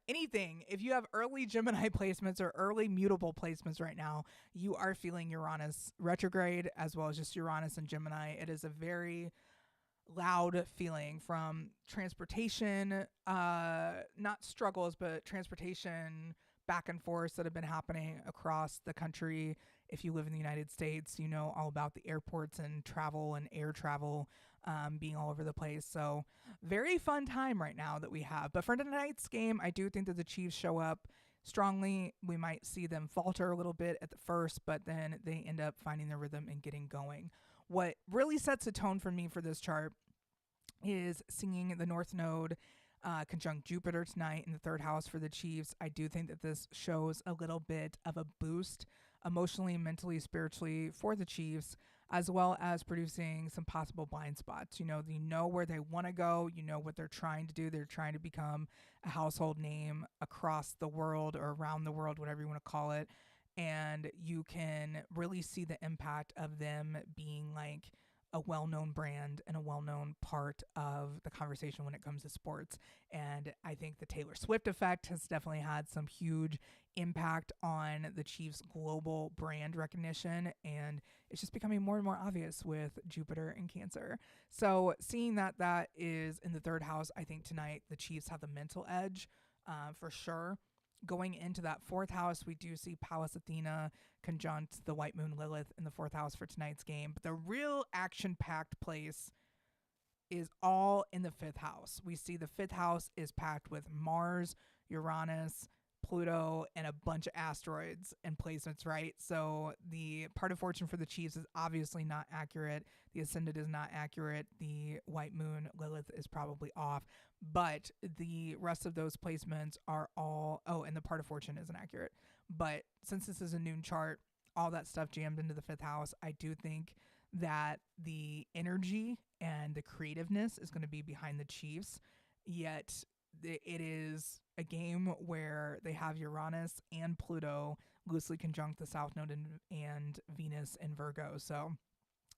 anything, if you have early Gemini placements or early mutable placements right now, you are feeling Uranus retrograde as well as just Uranus and Gemini. It is a very loud feeling from transportation, not struggles, but transportation back and forth that have been happening across the country. If you live in the United States, you know all about the airports and travel and air travel being all over the place. So, very fun time right now that we have. But for tonight's game, I do think that the Chiefs show up strongly. We might see them falter a little bit at the first, but then they end up finding their rhythm and getting going. What really sets a tone for me for this chart is singing the North Node conjunct Jupiter tonight in the third house for the Chiefs. I do think that this shows a little bit of a boost emotionally, mentally, spiritually for the Chiefs, as well as producing some possible blind spots. You know where they want to go. You know what they're trying to do. They're trying to become a household name across the world or around the world, whatever you want to call it. And you can really see the impact of them being like a well-known brand and a well-known part of the conversation when it comes to sports. And I think the Taylor Swift effect has definitely had some huge impact on the Chiefs' global brand recognition, and it's just becoming more and more obvious with Jupiter and Cancer. So seeing that is in the third house, I think tonight the Chiefs have the mental edge for sure. Going into that fourth house, we do see Pallas Athena conjunct the White Moon Lilith in the fourth house for tonight's game. But the real action-packed place is all in the fifth house. We see the fifth house is packed with Mars, Uranus, Pluto, and a bunch of asteroids and placements, right? So the part of fortune for the Chiefs is obviously not accurate. The ascendant is not accurate. The White Moon Lilith is probably off. But the rest of those placements are all, and the part of fortune isn't accurate. But since this is a noon chart, all that stuff jammed into the fifth house, I do think that the energy and the creativeness is going to be behind the Chiefs. Yet it is a game where they have Uranus and Pluto loosely conjunct the South Node and Venus in Virgo. So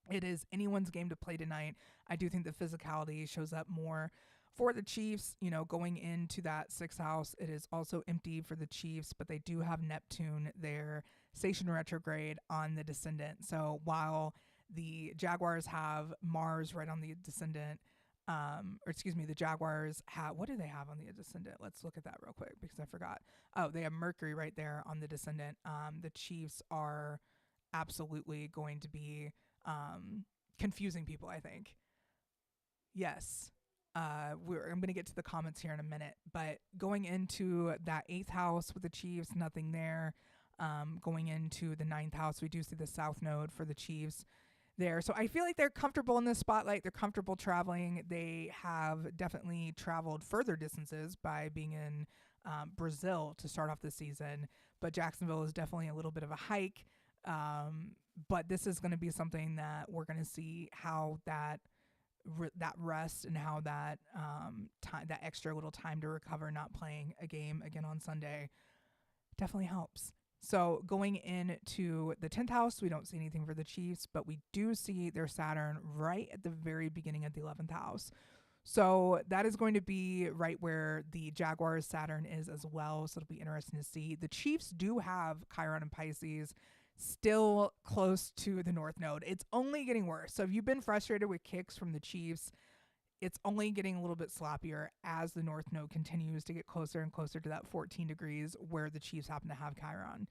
it is anyone's game to play tonight. I do think the physicality shows up more for the Chiefs. Going into that sixth house, it is also empty for the Chiefs, but they do have Neptune, their station retrograde, on the descendant. So while the Jaguars have Mars right on the descendant, the Jaguars have, what do they have on the descendant? Let's look at that real quick because I forgot. Oh, they have Mercury right there on the descendant. The Chiefs are absolutely going to be confusing people, I think. Yes. I'm going to get to the comments here in a minute, but going into that eighth house with the Chiefs, nothing there. Going into the ninth house, we do see the South Node for the Chiefs there. So I feel like they're comfortable in this spotlight. They're comfortable traveling. They have definitely traveled further distances by being in Brazil to start off the season, but Jacksonville is definitely a little bit of a hike. But this is going to be something that we're going to see how that rest and how that that extra little time to recover, not playing a game again on Sunday, definitely helps. So going into the 10th house, we don't see anything for the Chiefs, but we do see their Saturn right at the very beginning of the 11th house. So that is going to be right where the Jaguars Saturn is as well. So it'll be interesting to see. The Chiefs do have Chiron and Pisces still close to the North Node. It's only getting worse. So if you've been frustrated with kicks from the Chiefs, it's only getting a little bit sloppier as the North Node continues to get closer and closer to that 14 degrees where the Chiefs happen to have Chiron.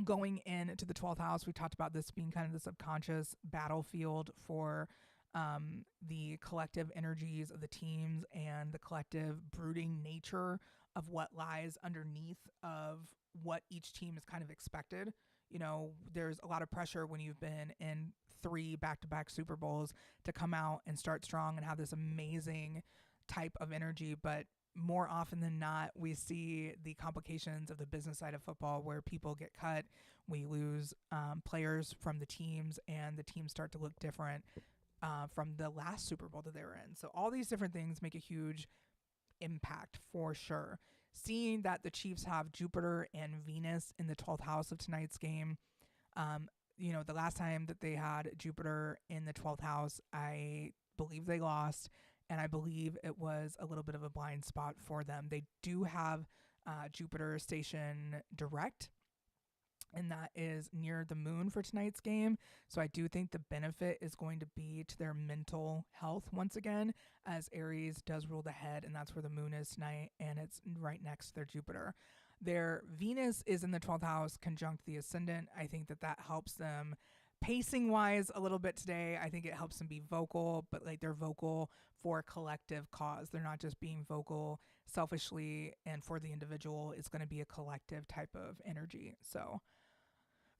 Going into the 12th house, we talked about this being kind of the subconscious battlefield for the collective energies of the teams and the collective brooding nature of what lies underneath of what each team is kind of expected. You know, there's a lot of pressure when you've been in 3 back-to-back Super Bowls to come out and start strong and have this amazing type of energy. But more often than not, we see the complications of the business side of football where people get cut. We lose players from the teams, and the teams start to look different from the last Super Bowl that they were in. So all these different things make a huge impact for sure. Seeing that the Chiefs have Jupiter and Venus in the 12th house of tonight's game, the last time that they had Jupiter in the 12th house, I believe they lost, and I believe it was a little bit of a blind spot for them. They do have Jupiter station direct, and that is near the moon for tonight's game. So I do think the benefit is going to be to their mental health once again, as Aries does rule the head, and that's where the moon is tonight, and it's right next to their Jupiter. Their Venus is in the 12th house conjunct the ascendant. I think that helps them pacing wise a little bit today. I think it helps them be vocal, but like they're vocal for a collective cause. They're not just being vocal selfishly and for the individual. It's going to be a collective type of energy. So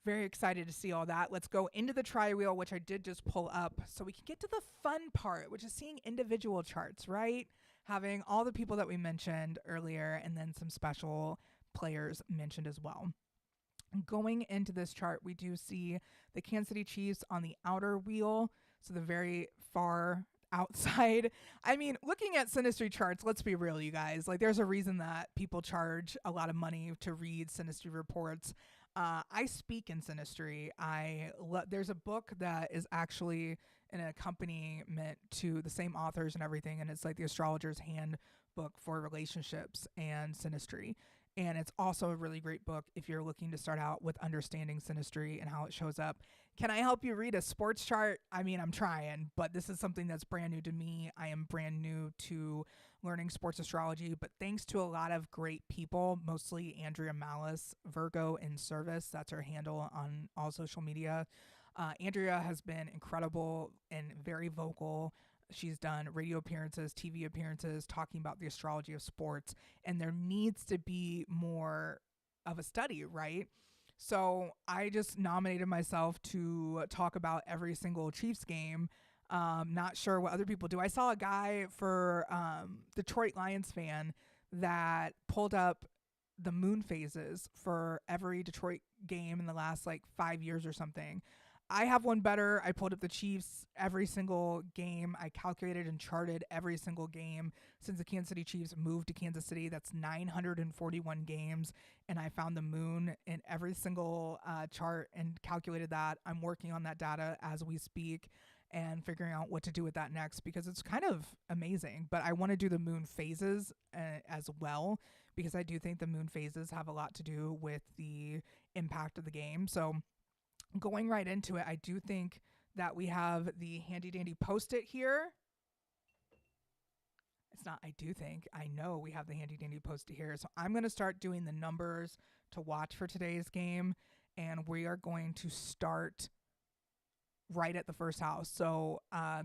very excited to see all that. Let's go into the tri-wheel, which I did just pull up so we can get to the fun part, which is seeing individual charts, right? Having all the people that we mentioned earlier and then some special players mentioned as well. Going into this chart, we do see the Kansas City Chiefs on the outer wheel, so the very far outside. I mean, looking at Synastry charts, let's be real, you guys. Like, there's a reason that people charge a lot of money to read Synastry reports. I speak in Synastry. There's a book that is actually an accompaniment to the same authors and everything, and it's like the Astrologer's Handbook for Relationships and Synastry. And it's also a really great book if you're looking to start out with understanding Synastry and how it shows up. Can I help you read a sports chart? I mean, I'm trying, but this is something that's brand new to me. I am brand new to learning sports astrology, but thanks to a lot of great people, mostly Andrea Malice, Virgo in Service. That's her handle on all social media. Andrea has been incredible and very vocal. She's done radio appearances, TV appearances, talking about the astrology of sports, and there needs to be more of a study, right? So I just nominated myself to talk about every single Chiefs game. Not sure what other people do. I saw a guy for Detroit Lions fan that pulled up the moon phases for every Detroit game in the last 5 years or something. I have one better. I pulled up the Chiefs every single game. I calculated and charted every single game since the Kansas City Chiefs moved to Kansas City. That's 941 games. And I found the moon in every single chart and calculated that. I'm working on that data as we speak and figuring out what to do with that next because it's kind of amazing. But I want to do the moon phases as well because I do think the moon phases have a lot to do with the impact of the game. So going right into it, I do think that we have the handy dandy post-it here. It's not, I do think, I know we have the handy dandy post-it here. So I'm going to start doing the numbers to watch for today's game. And we are going to start right at the first house. So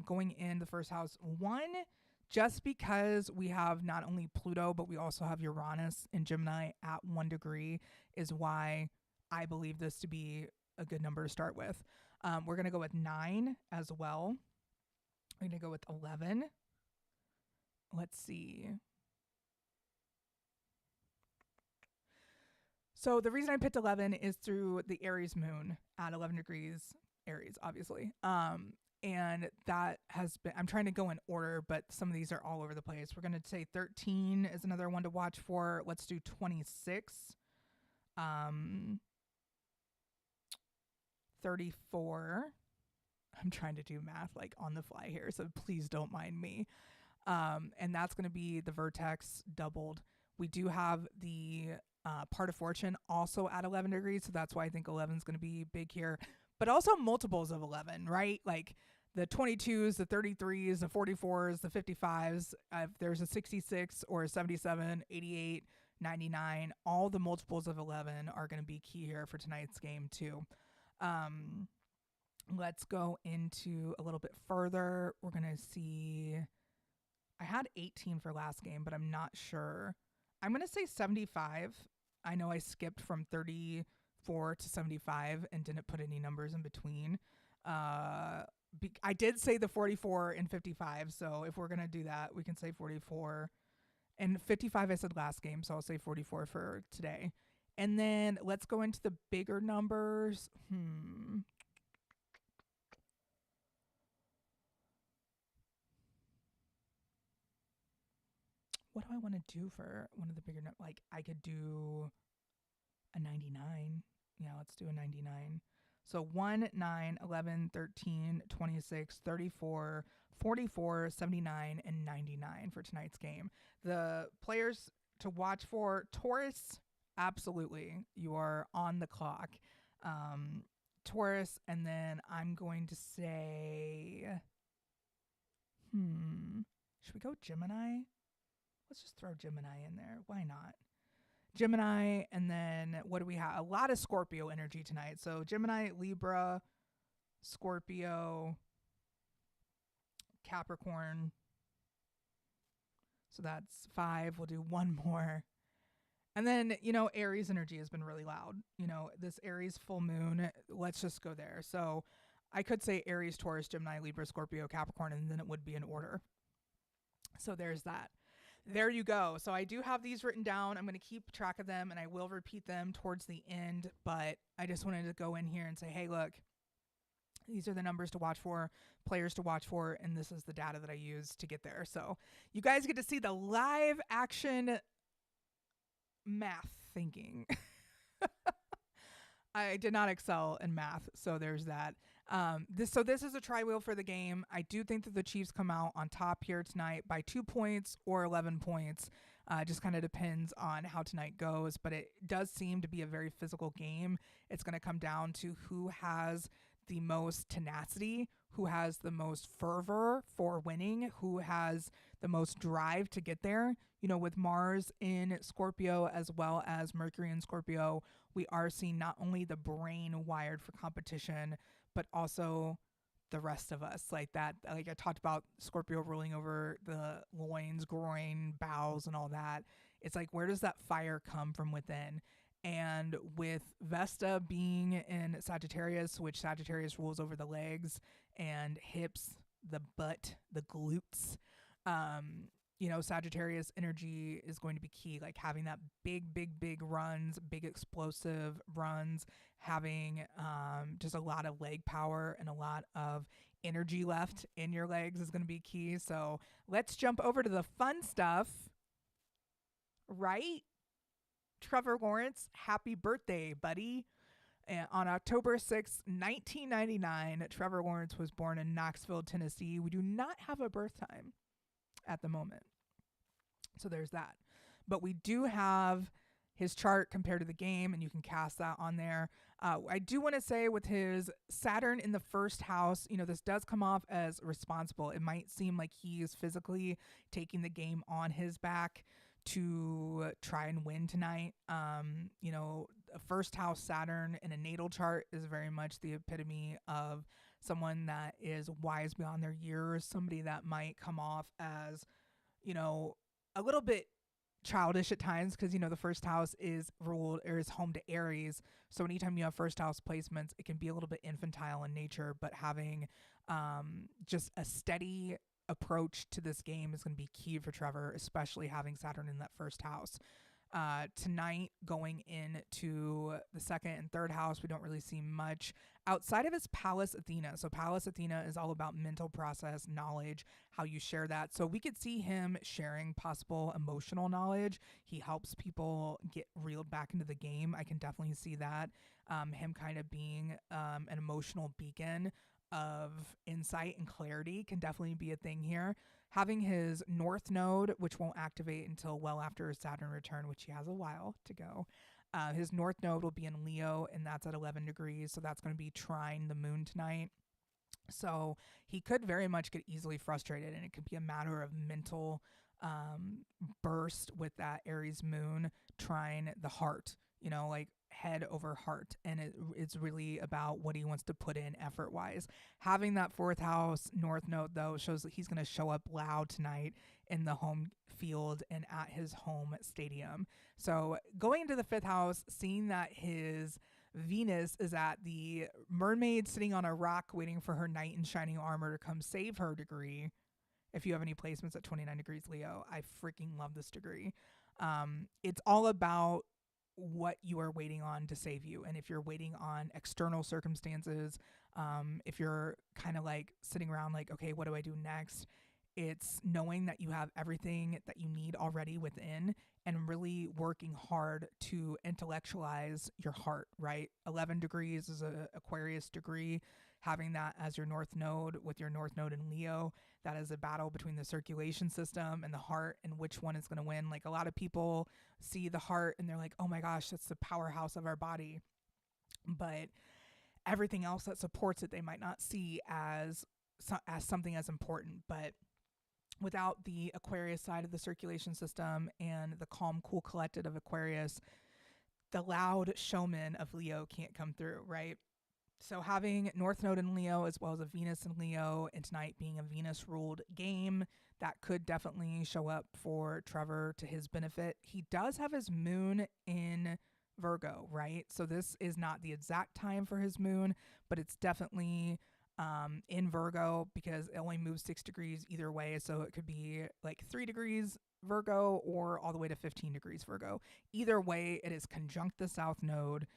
going in the first house, just because we have not only Pluto, but we also have Uranus in Gemini at 1 degree is why I believe this to be a good number to start with. We're going to go with 9 as well. We're going to go with 11. Let's see. So the reason I picked 11 is through the Aries moon at 11 degrees Aries, obviously. And that has been, I'm trying to go in order, but some of these are all over the place. We're going to say 13 is another one to watch for. Let's do 26. 34. I'm trying to do math on the fly here, so please don't mind me. And that's going to be the vertex doubled. We do have the part of fortune also at 11 degrees, so that's why I think 11 is going to be big here. But also multiples of 11, right? Like the 22s, the 33s, the 44s, the 55s. If there's a 66 or a 77, 88, 99, all the multiples of 11 are going to be key here for tonight's game too. Let's go into a little bit further. We're going to see, I had 18 for last game, but I'm not sure. I'm going to say 75 I know I skipped from 34 to 75 and didn't put any numbers in between. Uh, I did say the 44 and 55, so if we're going to do that, we can say 44. And 55 I said last game, so I'll say 44 for today. And then let's go into the bigger numbers. What do I want to do for one of the bigger numbers? Like, I could do a 99. Yeah, let's do a 99. So 1, 9, 11, 13, 26, 34, 44, 79, and 99 for tonight's game. The players to watch for: Taurus, absolutely. You are on the clock. Taurus, and then I'm going to say, should we go Gemini? Let's just throw Gemini in there. Why not? Gemini, and then what do we have? A lot of Scorpio energy tonight. So Gemini, Libra, Scorpio, Capricorn. So that's 5. We'll do one more. And then, Aries energy has been really loud. This Aries full moon, let's just go there. So I could say Aries, Taurus, Gemini, Libra, Scorpio, Capricorn, and then it would be in order. So there's that. There you go. So I do have these written down. I'm going to keep track of them, and I will repeat them towards the end. But I just wanted to go in here and say, hey, look, these are the numbers to watch for, players to watch for, and this is the data that I use to get there. So you guys get to see the live action math thinking. I did not excel in math, so there's that. This is a tri-wheel for the game. I do think that the Chiefs come out on top here tonight by 2 points or 11 points. Just kind of depends on how tonight goes, but it does seem to be a very physical game. It's going to come down to who has the most tenacity, who has the most fervor for winning, who has the most drive to get there. With Mars in Scorpio as well as Mercury in Scorpio, we are seeing not only the brain wired for competition, but also the rest of us. Like that, like I talked about Scorpio ruling over the loins, groin, bowels, and all that. It's like, where does that fire come from within? And with Vesta being in Sagittarius, which Sagittarius rules over the legs and hips, the butt, the glutes, Sagittarius energy is going to be key, like having that big runs, big explosive runs, having just a lot of leg power and a lot of energy left in your legs is going to be key. So let's jump over to the fun stuff, right? Trevor Lawrence, happy birthday, buddy. And on October 6th, 1999, Trevor Lawrence was born in Knoxville, Tennessee. We do not have a birth time at the moment. So there's that. But we do have his chart compared to the game, and you can cast that on there. I do want to say with his Saturn in the first house, this does come off as responsible. It might seem like he is physically taking the game on his back to try and win tonight. A first house Saturn in a natal chart is very much the epitome of someone that is wise beyond their years, somebody that might come off as, a little bit childish at times because, the first house is ruled or is home to Aries. So anytime you have first house placements, it can be a little bit infantile in nature, but having just a steady approach to this game is going to be key for Trevor, especially having Saturn in that first house. Tonight, going into the second and third house, we don't really see much outside of his Pallas Athena. So Pallas Athena is all about mental process, knowledge, how you share that. So we could see him sharing possible emotional knowledge. He helps people get reeled back into the game. I can definitely see that. Him kind of being an emotional beacon of insight and clarity can definitely be a thing here. Having his North Node, which won't activate until well after his Saturn return, which he has a while to go. His North Node will be in Leo, and that's at 11 degrees, so that's going to be trine the moon tonight. So he could very much get easily frustrated, and it could be a matter of mental burst with that Aries moon trine the heart. Like head over heart, and it's really about what he wants to put in effort wise. Having that fourth house north node though shows that he's going to show up loud tonight in the home field and at his home stadium. So going into the fifth house, seeing that his Venus is at the mermaid sitting on a rock waiting for her knight in shining armor to come save her degree. If you have any placements at 29 degrees Leo, I freaking love this degree. It's all about what you are waiting on to save you. And if you're waiting on external circumstances, if you're kind of like sitting around like, okay, what do I do next? It's knowing that you have everything that you need already within and really working hard to intellectualize your heart, right? 11 degrees is a Aquarius degree. Having that as your north node with your north node in Leo, that is a battle between the circulation system and the heart and which one is going to win. Like a lot of people see the heart and they're like, oh my gosh, that's the powerhouse of our body. But everything else that supports it, they might not see as something as important. But without the Aquarius side of the circulation system and the calm, cool, collected of Aquarius, the loud showman of Leo can't come through, right? So having North Node in Leo as well as a Venus in Leo, and tonight being a Venus-ruled game, that could definitely show up for Trevor to his benefit. He does have his moon in Virgo, right? So this is not the exact time for his moon, but it's definitely in Virgo because it only moves 6 degrees either way. So it could be like 3 degrees Virgo or all the way to 15 degrees Virgo. Either way, it is conjunct the South Node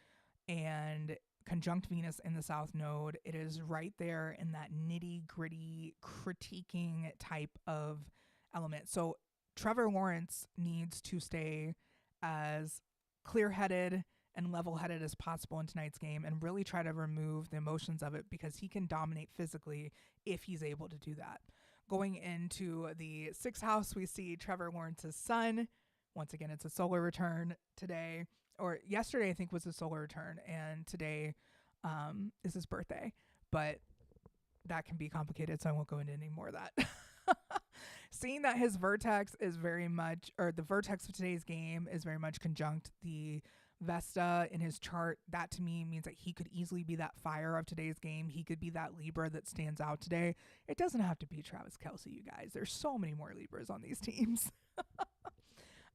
and conjunct Venus in the South Node. It is right there in that nitty gritty critiquing type of element. So Trevor Lawrence needs to stay as clear-headed and level-headed as possible in tonight's game and really try to remove the emotions of it because he can dominate physically if he's able to do that. Going into the sixth house, we see Trevor Lawrence's sun. Once again, it's a solar return today, or yesterday I think was a solar return, and today is his birthday, but that can be complicated, so I won't go into any more of that. Seeing that his vertex is very much, or the vertex of today's game is very much conjunct the Vesta in his chart, that to me means that he could easily be that fire of today's game. He could be that Libra that stands out today. It doesn't have to be Travis Kelce, you guys. There's so many more Libras on these teams.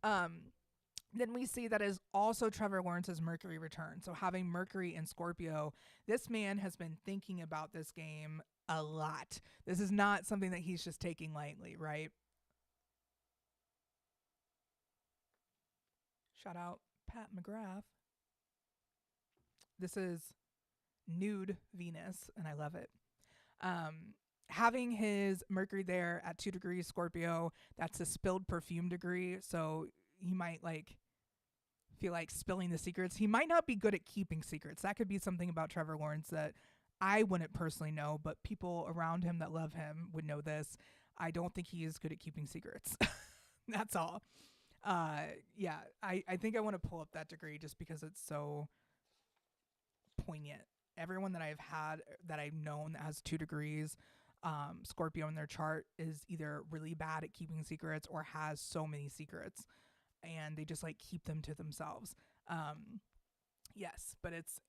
Then we see that is also Trevor Lawrence's Mercury return. So having Mercury in Scorpio, this man has been thinking about this game a lot. This is not something that he's just taking lightly, right? Shout out Pat McGrath. This is nude Venus, and I love it. Having his Mercury there at 2 degrees Scorpio, that's a spilled perfume degree. So he might like feel like spilling the secrets. He might not be good at keeping secrets. That could be something about Trevor Lawrence that I wouldn't personally know, but people around him that love him would know this. I don't think he is good at keeping secrets. That's all. Yeah, I think I want to pull up that degree just because it's so poignant. Everyone that I've had, that I've known that has 2 degrees Scorpio in their chart is either really bad at keeping secrets or has so many secrets and they just like keep them to themselves. Yes, but it's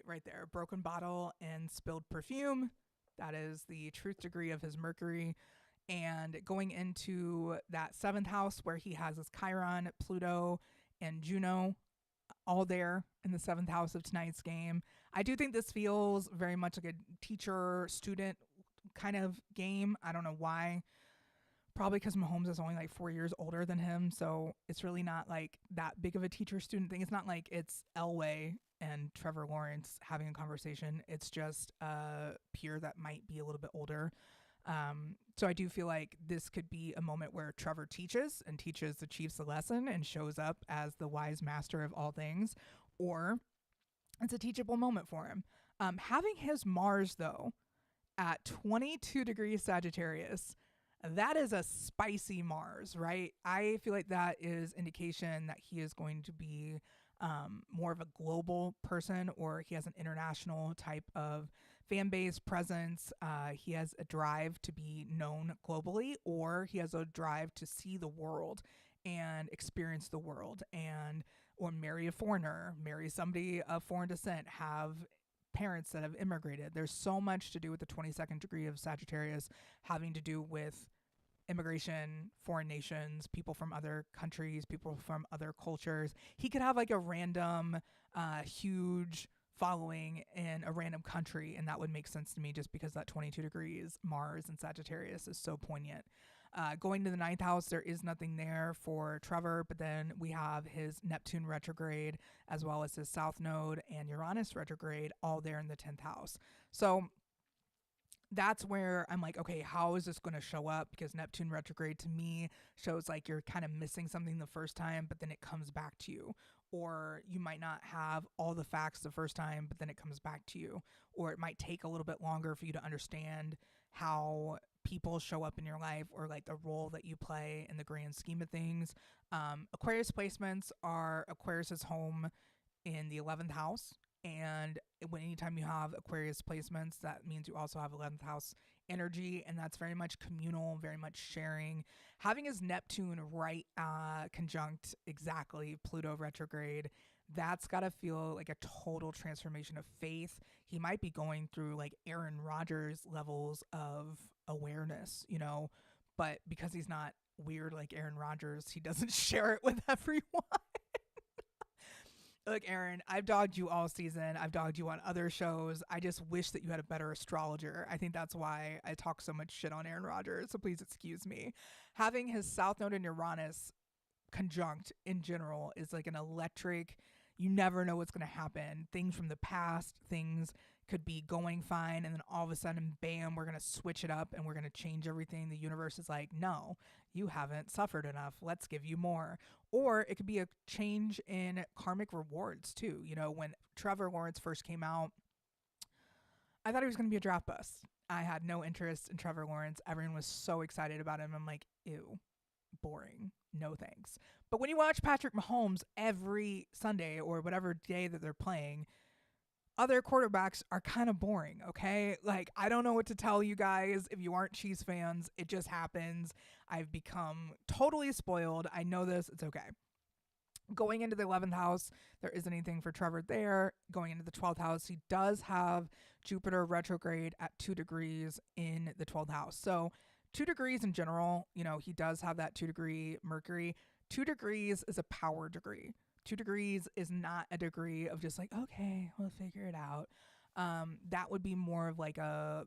right there, broken bottle and spilled perfume. That is the truth degree of his Mercury. And going into that 7th house where he has his Chiron, Pluto, and Juno all there in the 7th house of tonight's game. I do think this feels very much like a teacher-student kind of game. I don't know why. Probably because Mahomes is only like 4 years older than him, so it's really not like that big of a teacher-student thing. It's not like it's Elway and Trevor Lawrence having a conversation. It's just a peer that might be a little bit older. So I do feel like this could be a moment where Trevor teaches the Chiefs a lesson and shows up as the wise master of all things, or it's a teachable moment for him. Having his Mars, though, at 22 degrees Sagittarius, that is a spicy Mars, right? I feel like that is indication that he is going to be more of a global person, or he has an international type of fan base presence. He has a drive to be known globally, or he has a drive to see the world and experience the world. And or marry a foreigner, marry somebody of foreign descent, have parents that have immigrated. There's so much to do with the 22nd degree of Sagittarius having to do with immigration, foreign nations, people from other countries, people from other cultures. He could have like a random, huge following in a random country, and that would make sense to me just because that 22 degrees Mars and Sagittarius is so poignant. Going to the ninth house, there is nothing there for Trevor, but then we have his Neptune retrograde as well as his South Node and Uranus retrograde all there in the 10th house. So that's where I'm like, okay, how is this going to show up? Because Neptune retrograde to me shows like you're kind of missing something the first time, but then it comes back to you. Or you might not have all the facts the first time, but then it comes back to you. Or it might take a little bit longer for you to understand how people show up in your life or like the role that you play in the grand scheme of things. Aquarius placements are Aquarius's home in the 11th house. And anytime you have Aquarius placements, that means you also have 11th house energy, and that's very much communal, very much sharing. Having his Neptune right conjunct exactly Pluto retrograde, that's got to feel like a total transformation of faith. He might be going through like Aaron Rodgers levels of awareness, but because he's not weird like Aaron Rodgers, he doesn't share it with everyone. Look, Aaron, I've dogged you all season. I've dogged you on other shows. I just wish that you had a better astrologer. I think that's why I talk so much shit on Aaron Rodgers, so please excuse me. Having his South Node and Uranus conjunct in general is like an electric, you never know what's going to happen. Things from the past, things could be going fine, and then all of a sudden, bam, we're going to switch it up and we're going to change everything. The universe is like, no, you haven't suffered enough. Let's give you more. Or it could be a change in karmic rewards too. When Trevor Lawrence first came out, I thought he was going to be a draft bust. I had no interest in Trevor Lawrence. Everyone was so excited about him. I'm like, ew, boring. No thanks. But when you watch Patrick Mahomes every Sunday or whatever day that they're playing, other quarterbacks are kind of boring, okay? Like, I don't know what to tell you guys. If you aren't Chiefs fans, it just happens. I've become totally spoiled. I know this. It's okay. Going into the 11th house, there isn't anything for Trevor there. Going into the 12th house, he does have Jupiter retrograde at 2 degrees in the 12th house. So 2 degrees in general, he does have that 2 degree Mercury. 2 degrees is a power degree. 2 degrees is not a degree of just like, okay, we'll figure it out. That would be more of like a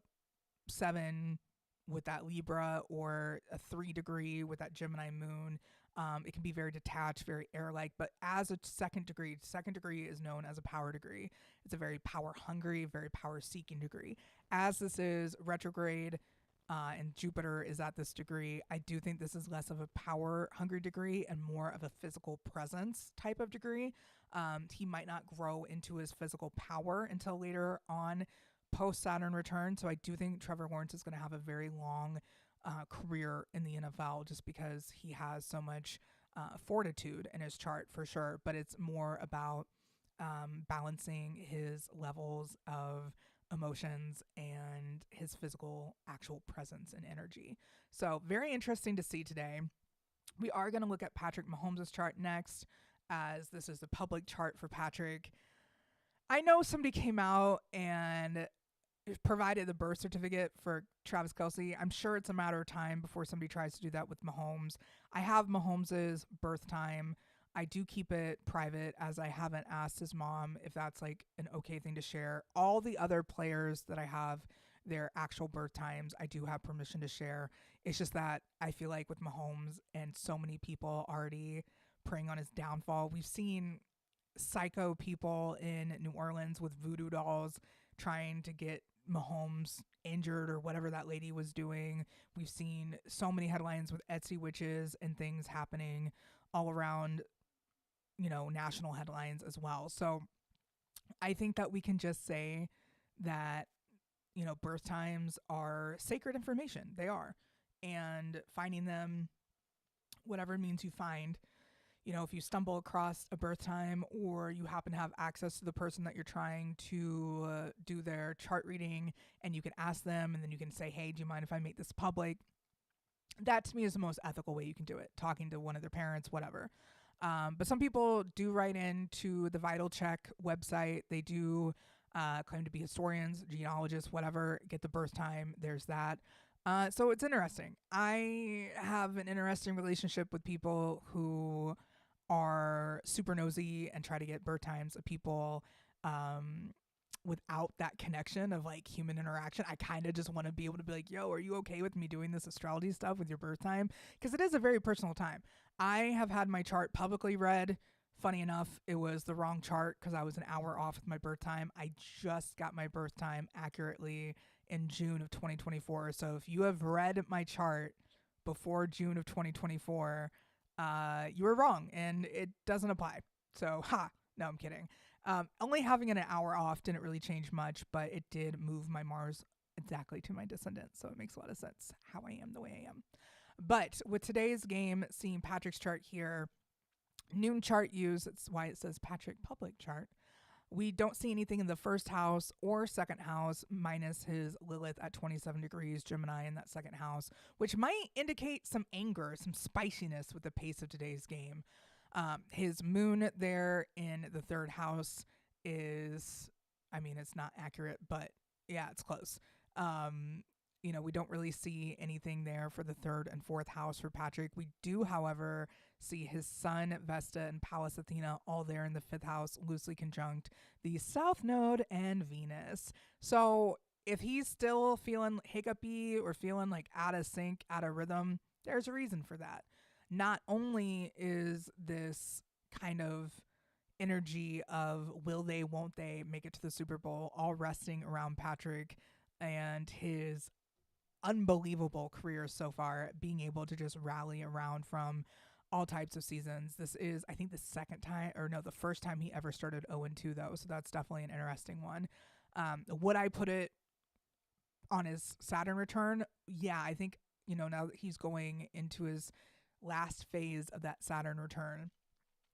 7 with that Libra or a 3 degree with that Gemini moon. It can be very detached, very air-like, but as a second degree is known as a power degree. It's a very power-hungry, very power-seeking degree. As this is retrograde, and Jupiter is at this degree, I do think this is less of a power hungry degree and more of a physical presence type of degree. He might not grow into his physical power until later on post Saturn return. So I do think Trevor Lawrence is going to have a very long career in the NFL just because he has so much fortitude in his chart for sure. But it's more about balancing his levels of emotions and his physical actual presence and energy. So very interesting to see today. We are going to look at Patrick Mahomes' chart next, as this is the public chart for Patrick. I know somebody came out and provided the birth certificate for Travis Kelce. I'm sure it's a matter of time before somebody tries to do that with Mahomes. I have Mahomes' birth time. I do keep it private, as I haven't asked his mom if that's like an okay thing to share. All the other players that I have their actual birth times, I do have permission to share. It's just that I feel like with Mahomes and so many people already preying on his downfall, we've seen psycho people in New Orleans with voodoo dolls trying to get Mahomes injured or whatever that lady was doing. We've seen so many headlines with Etsy witches and things happening all around, national headlines as well. So I think that we can just say that, birth times are sacred information. They are. And finding them, whatever means you find, if you stumble across a birth time or you happen to have access to the person that you're trying to do their chart reading, and you can ask them and then you can say, hey, do you mind if I make this public? That to me is the most ethical way you can do it. Talking to one of their parents, whatever. But some people do write into the Vital Check website. They do claim to be historians, genealogists, whatever, get the birth time. There's that. So it's interesting. I have an interesting relationship with people who are super nosy and try to get birth times of people um, without that connection of like human interaction. I kind of just want to be able to be like, yo, are you okay with me doing this astrology stuff with your birth time? Because it is a very personal time. I have had my chart publicly read. Funny enough, it was the wrong chart because I was an hour off with my birth time. I just got my birth time accurately in June of 2024. So if you have read my chart before June of 2024, you were wrong and it doesn't apply. So, no, I'm kidding. Only having an hour off didn't really change much, but it did move my Mars exactly to my descendant. So it makes a lot of sense how I am the way I am. But with today's game, seeing Patrick's chart here, noon chart use, that's why it says Patrick public chart. We don't see anything in the first house or second house, minus his Lilith at 27 degrees, Gemini in that second house, which might indicate some anger, some spiciness with the pace of today's game. His moon there in the third house is, I mean, it's not accurate, but yeah, it's close. We don't really see anything there for the third and fourth house for Patrick. We do, however, see his sun, Vesta, and Pallas Athena all there in the fifth house, loosely conjunct the South Node and Venus. So if he's still feeling hiccupy or feeling like out of sync, out of rhythm, there's a reason for that. Not only is this kind of energy of will they, won't they make it to the Super Bowl all resting around Patrick and his unbelievable career so far, being able to just rally around from all types of seasons. This is, I think, the first time he ever started 0-2 though. So that's definitely an interesting one. Would I put it on his Saturn return? Yeah, I think, now that he's going into his last phase of that Saturn return,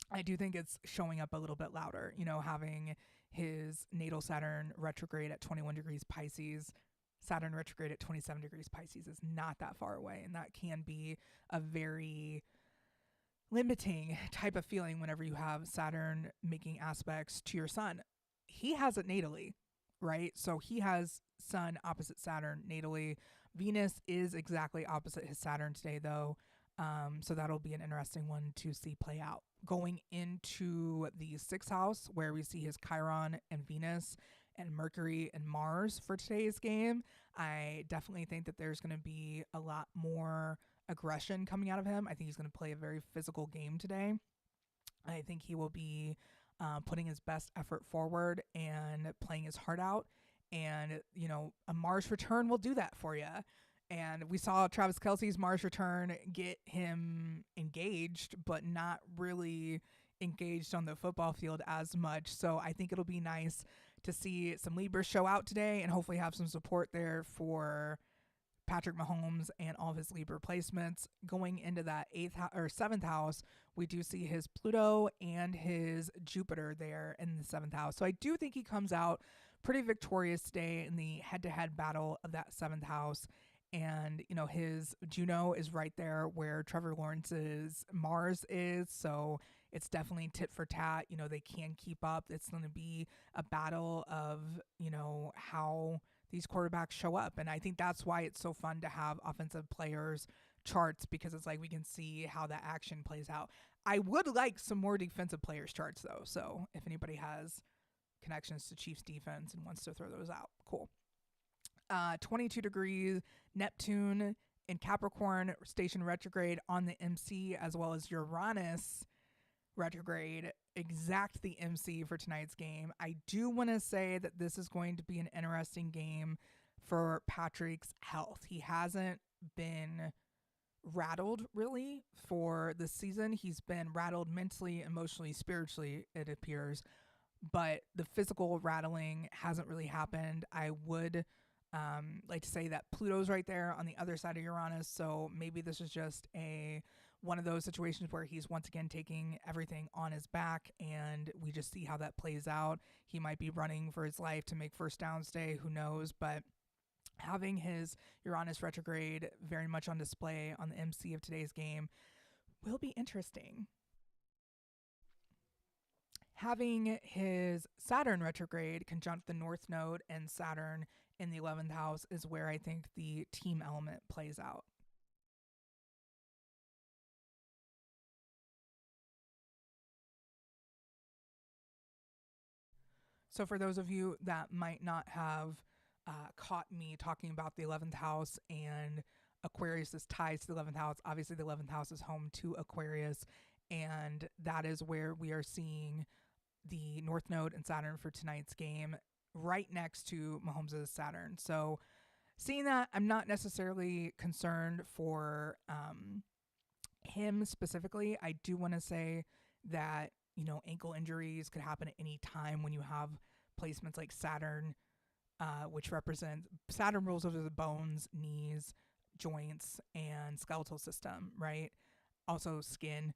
I do think it's showing up a little bit louder, having his natal Saturn retrograde at 21 degrees Pisces. Saturn retrograde at 27 degrees Pisces is not that far away, and that can be a very limiting type of feeling whenever you have Saturn making aspects to your sun. He has it natally, right? So he has Sun opposite Saturn natally. Venus is exactly opposite his Saturn today, though. So that'll be an interesting one to see play out. Going into the sixth house, where we see his Chiron and Venus and Mercury and Mars for today's game, I definitely think that there's going to be a lot more aggression coming out of him. I think he's going to play a very physical game today. I think he will be putting his best effort forward and playing his heart out. And, a Mars return will do that for you. And we saw Travis Kelce's Mars return get him engaged, but not really engaged on the football field as much. So I think it'll be nice to see some Libras show out today and hopefully have some support there for Patrick Mahomes and all of his Libra placements. Going into that seventh house, we do see his Pluto and his Jupiter there in the seventh house. So I do think he comes out pretty victorious today in the head-to-head battle of that seventh house. And, his Juno is right there where Trevor Lawrence's Mars is. So it's definitely tit for tat. They can keep up. It's going to be a battle of, how these quarterbacks show up. And I think that's why it's so fun to have offensive players charts, because it's like we can see how that action plays out. I would like some more defensive players charts, though. So if anybody has connections to Chiefs defense and wants to throw those out, cool. 22 degrees Neptune in Capricorn station retrograde on the MC, as well as Uranus retrograde exact the MC for tonight's game. I do want to say that this is going to be an interesting game for Patrick's health. He hasn't been rattled really for this season. He's been rattled mentally, emotionally, spiritually, it appears, but the physical rattling hasn't really happened. I would like to say that Pluto's right there on the other side of Uranus, so maybe this is just one of those situations where he's once again taking everything on his back, and we just see how that plays out. He might be running for his life to make first down stay, who knows, but having his Uranus retrograde very much on display on the MC of today's game will be interesting. having his Saturn retrograde conjunct the North Node and Saturn in the 11th house is where I think the team element plays out. So, for those of you that might not have caught me talking about the 11th house and Aquarius's ties to the 11th house, obviously the 11th house is home to Aquarius, and that is where we are seeing the North Node and Saturn for tonight's game right next to Mahomes' Saturn. So, seeing that, I'm not necessarily concerned for him specifically. I do want to say that, ankle injuries could happen at any time when you have placements like Saturn, which represents Saturn rules over the bones, knees, joints, and skeletal system, right? Also skin.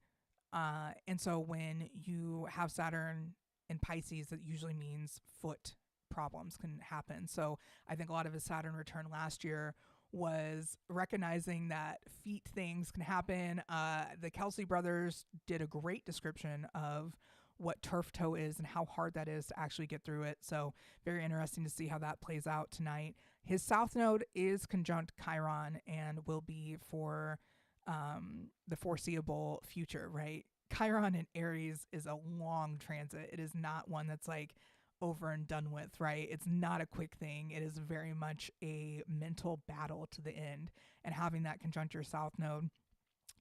And so when you have Saturn in Pisces, that usually means foot problems can happen. So I think a lot of his Saturn return last year was recognizing that feet things can happen. The Kelsey brothers did a great description of what turf toe is and how hard that is to actually get through it. So very interesting to see how that plays out tonight. His South Node is conjunct Chiron and will be for the foreseeable future, right? Chiron in Aries is a long transit. It is not one that's like over and done with, right? It's not a quick thing. It is very much a mental battle to the end. And having that conjunct your South Node,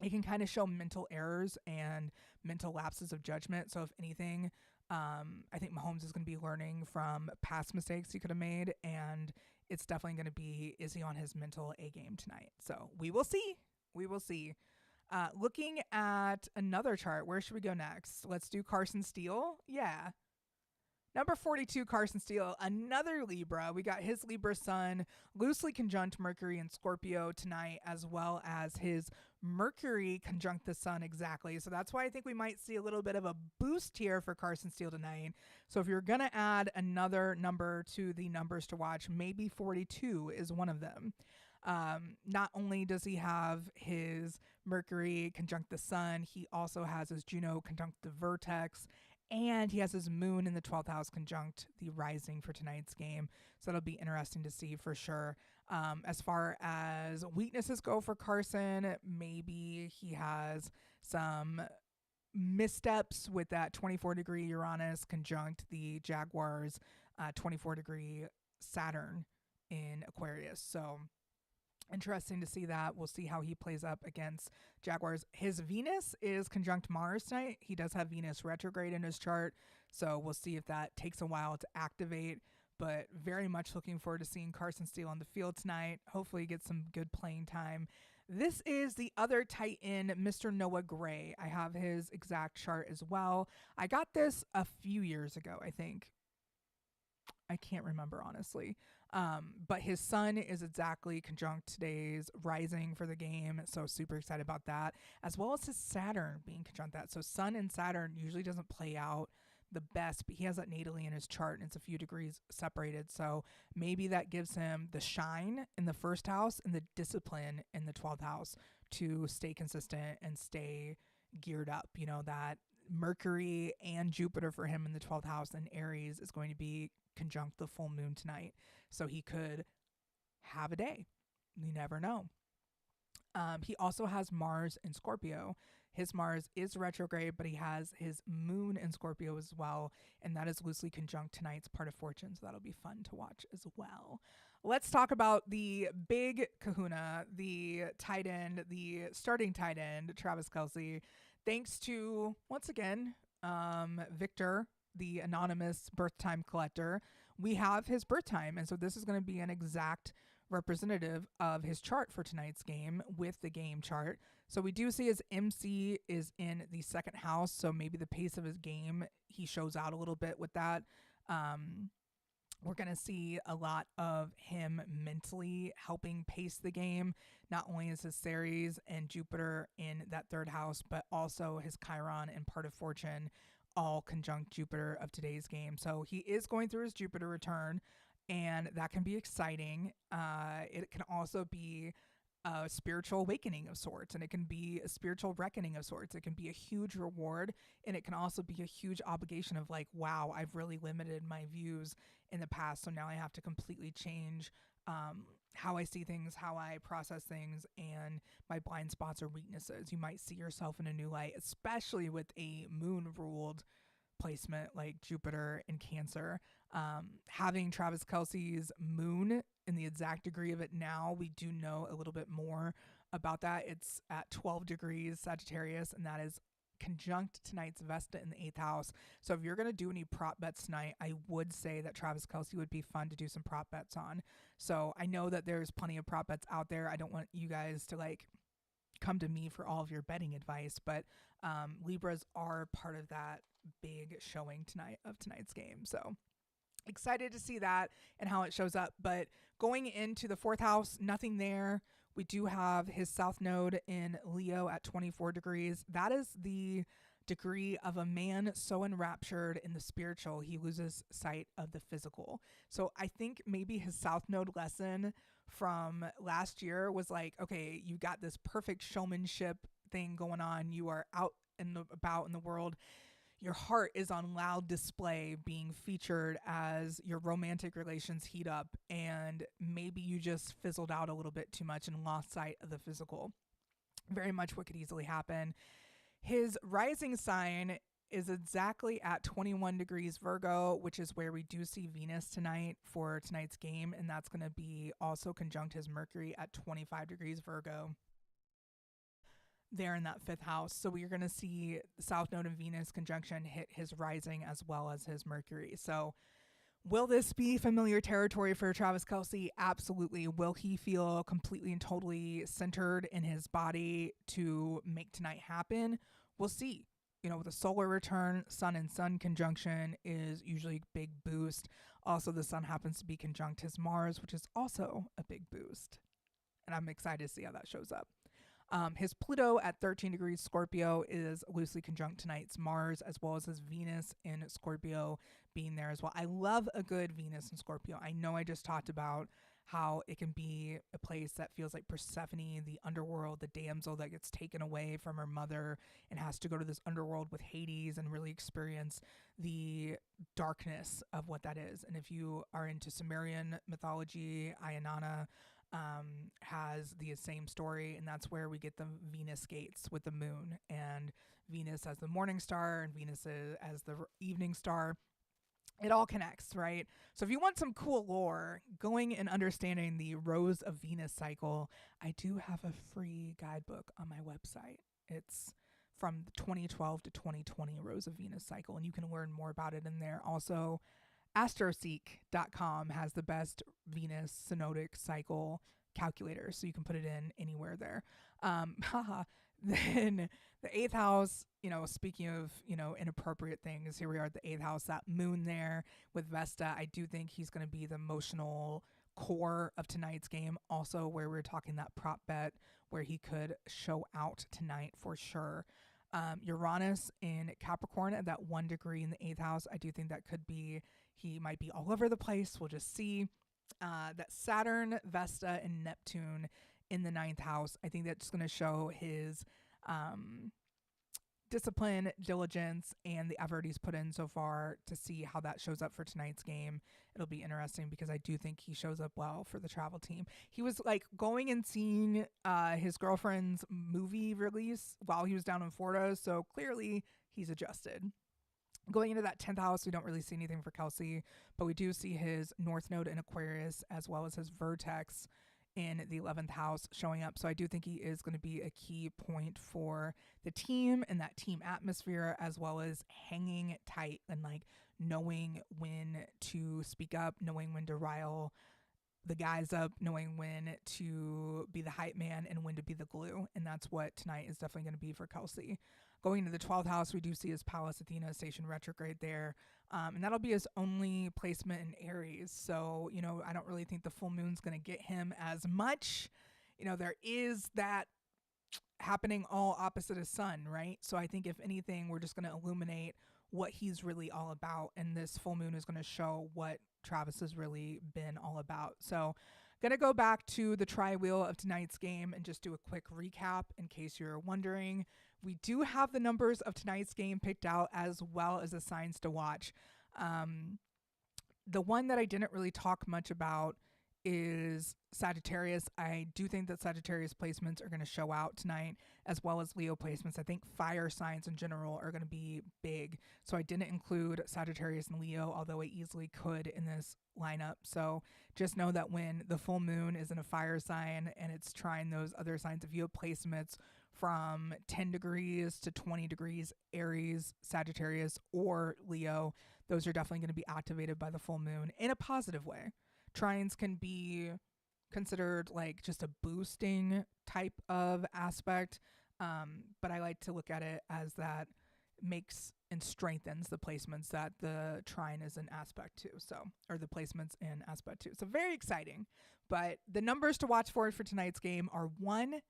it can kind of show mental errors and mental lapses of judgment. So if anything, I think Mahomes is going to be learning from past mistakes he could have made, and it's definitely going to be, is he on his mental A game tonight? So we will see. We will see. Looking at another chart, where should we go next? Let's do Carson Steele. Yeah. Number 42, Carson Steele, another Libra. We got his Libra sun loosely conjunct Mercury in Scorpio tonight, as well as his Mercury conjunct the sun exactly. So that's why I think we might see a little bit of a boost here for Carson Steele tonight. So if you're going to add another number to the numbers to watch, maybe 42 is one of them. Not only does he have his Mercury conjunct the sun, he also has his Juno conjunct the vertex, and he has his moon in the 12th house conjunct the rising for tonight's game. So that'll be interesting to see for sure. As far as weaknesses go for Carson, maybe he has some missteps with that 24-degree Uranus conjunct the Jaguars, 24-degree Saturn in Aquarius. So interesting to see that. We'll see how he plays up against Jaguars. His Venus is conjunct Mars tonight. He does have Venus retrograde in his chart, so we'll see if that takes a while to activate, but very much looking forward to seeing Carson Steele on the field tonight. Hopefully get some good playing time. This is the other Titan, Mr. Noah Gray. I have his exact chart as well. I got this a few years ago, I think. I can't remember, honestly. But his sun is exactly conjunct today's rising for the game. So super excited about that, as well as his Saturn being conjunct that. So sun and Saturn usually doesn't play out the best, but he has that natally in his chart and it's a few degrees separated. So maybe that gives him the shine in the first house and the discipline in the 12th house to stay consistent and stay geared up. That Mercury and Jupiter for him in the 12th house and Aries is going to be conjunct the full moon tonight. So he could have a day. You never know. He also has Mars in Scorpio. His Mars is retrograde, but he has his moon in Scorpio as well. And that is loosely conjunct tonight's part of fortune. So that'll be fun to watch as well. Let's talk about the big kahuna, the tight end, the starting tight end, Travis Kelce. Thanks to, once again, Victor, the anonymous birth time collector, we have his birth time. And so this is going to be an exact representative of his chart for tonight's game with the game chart. So we do see his MC is in the second house. So maybe the pace of his game, he shows out a little bit with that. We're going to see a lot of him mentally helping pace the game. Not only is his Ceres and Jupiter in that third house, but also his Chiron and part of fortune all conjunct Jupiter of today's game. So he is going through his Jupiter return, and that can be exciting. It can also be a spiritual awakening of sorts, and it can be a spiritual reckoning of sorts. It can be a huge reward, and it can also be a huge obligation of like, wow, I've really limited my views in the past, so now I have to completely change how I see things, how I process things, and my blind spots or weaknesses. You might see yourself in a new light, especially with a moon ruled placement like Jupiter in Cancer. Having Travis Kelce's moon in the exact degree of it now, we do know a little bit more about that. It's at 12 degrees Sagittarius, and that is conjunct tonight's Vesta in the 8th house. So if you're going to do any prop bets tonight, I would say that Travis Kelce would be fun to do some prop bets on. So I know that there's plenty of prop bets out there. I don't want you guys to like come to me for all of your betting advice, but Libras are part of that big showing tonight of tonight's game. So excited to see that and how it shows up. But going into the 4th house, nothing there. We do have his south node in Leo at 24 degrees. That is the degree of a man so enraptured in the spiritual, he loses sight of the physical. So I think maybe his south node lesson from last year was like, okay, you got this perfect showmanship thing going on. You are out and about in the world. Your heart is on loud display being featured as your romantic relations heat up, and maybe you just fizzled out a little bit too much and lost sight of the physical. Very much what could easily happen. His rising sign is exactly at 21 degrees Virgo, which is where we do see Venus tonight for tonight's game, and that's going to be also conjunct his Mercury at 25 degrees Virgo there in that 5th house. So we're going to see the south node of Venus conjunction hit his rising as well as his Mercury. So will this be familiar territory for Travis Kelce? Absolutely. Will he feel completely and totally centered in his body to make tonight happen? We'll see. You know, with a solar return, sun and sun conjunction is usually a big boost. Also, the sun happens to be conjunct his Mars, which is also a big boost. And I'm excited to see how that shows up. His Pluto at 13 degrees Scorpio is loosely conjunct tonight's Mars, as well as his Venus in Scorpio being there as well. I love a good Venus in Scorpio. I know I just talked about how it can be a place that feels like Persephone, the underworld, the damsel that gets taken away from her mother and has to go to this underworld with Hades and really experience the darkness of what that is. And if you are into Sumerian mythology, Ayanana has the same story, and that's where we get the Venus gates with the moon, and Venus as the morning star and Venus as the evening star. It all connects, right? So if you want some cool lore, going and understanding the Rose of Venus cycle, I do have a free guidebook on my website. It's from the 2012 to 2020 Rose of Venus cycle, and you can learn more about it in there. Also, astroseek.com has the best Venus synodic cycle calculator, so you can put it in anywhere there. Then the 8th house, you know, speaking of, you know, inappropriate things, here we are at the 8th house, that moon there with Vesta. I do think he's going to be the emotional core of tonight's game. Also, where we're talking that prop bet where he could show out tonight for sure. Uranus in Capricorn at that 1 degree in the 8th house. I do think that could be, he might be all over the place. We'll just see. That Saturn, Vesta, and Neptune in the 9th house. I think that's going to show his discipline, diligence, and the effort he's put in so far to see how that shows up for tonight's game. It'll be interesting because I do think he shows up well for the travel team. He was like going and seeing his girlfriend's movie release while he was down in Florida, so clearly he's adjusted. Going into that 10th house, we don't really see anything for Kelce, but we do see his North Node in Aquarius as well as his Vertex in the 11th house showing up. So I do think he is going to be a key point for the team and that team atmosphere, as well as hanging tight and like knowing when to speak up, knowing when to rile the guys up, knowing when to be the hype man and when to be the glue. And that's what tonight is definitely going to be for Kelce. Going into the 12th house, we do see his Pallas Athena station retrograde there. And that'll be his only placement in Aries. So, you know, I don't really think the full moon's going to get him as much. You know, there is that happening all opposite of sun, right? So I think if anything, we're just going to illuminate what he's really all about. And this full moon is going to show what Travis has really been all about. So Gonna go back to the tri-wheel of tonight's game and just do a quick recap in case you're wondering. We do have the numbers of tonight's game picked out as well as the signs to watch. The one that I didn't really talk much about is Sagittarius. I do think that Sagittarius placements are going to show out tonight, as well as Leo placements. I think fire signs in general are going to be big. So I didn't include Sagittarius and Leo, although I easily could in this lineup. So just know that when the full moon is in a fire sign and it's trying those other signs, if you have placements from 10 degrees to 20 degrees, Aries, Sagittarius, or Leo, those are definitely going to be activated by the full moon in a positive way. Trines can be considered like just a boosting type of aspect, but I like to look at it as that makes and strengthens the placements that the trine is an aspect to, so, or the placements in aspect to. So very exciting. But the numbers to watch for tonight's game are 1,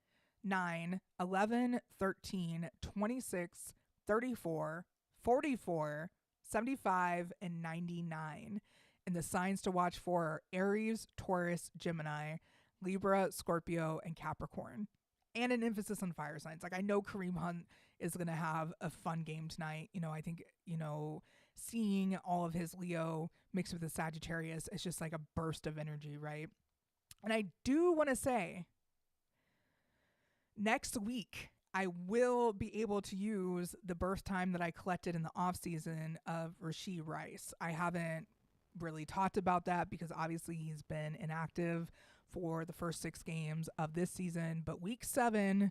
9, 11, 13, 26, 34, 44, 75, and 99. And the signs to watch for are Aries, Taurus, Gemini, Libra, Scorpio, and Capricorn. And an emphasis on fire signs. Like, I know Kareem Hunt is going to have a fun game tonight. I think, seeing all of his Leo mixed with the Sagittarius is just like a burst of energy, right? And I do want to say, next week, I will be able to use the birth time that I collected in the off season of Rashee Rice. I haven't really talked about that because obviously he's been inactive for the first 6 games of this season. But week 7,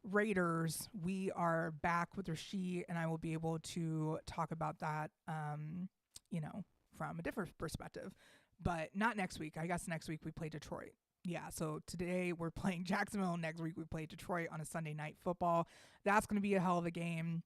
Raiders, we are back with Rashee, and I will be able to talk about that, from a different perspective. But not next week. I guess next week we play Detroit. Yeah, so today we're playing Jacksonville. Next week we play Detroit on a Sunday night football. That's going to be a hell of a game.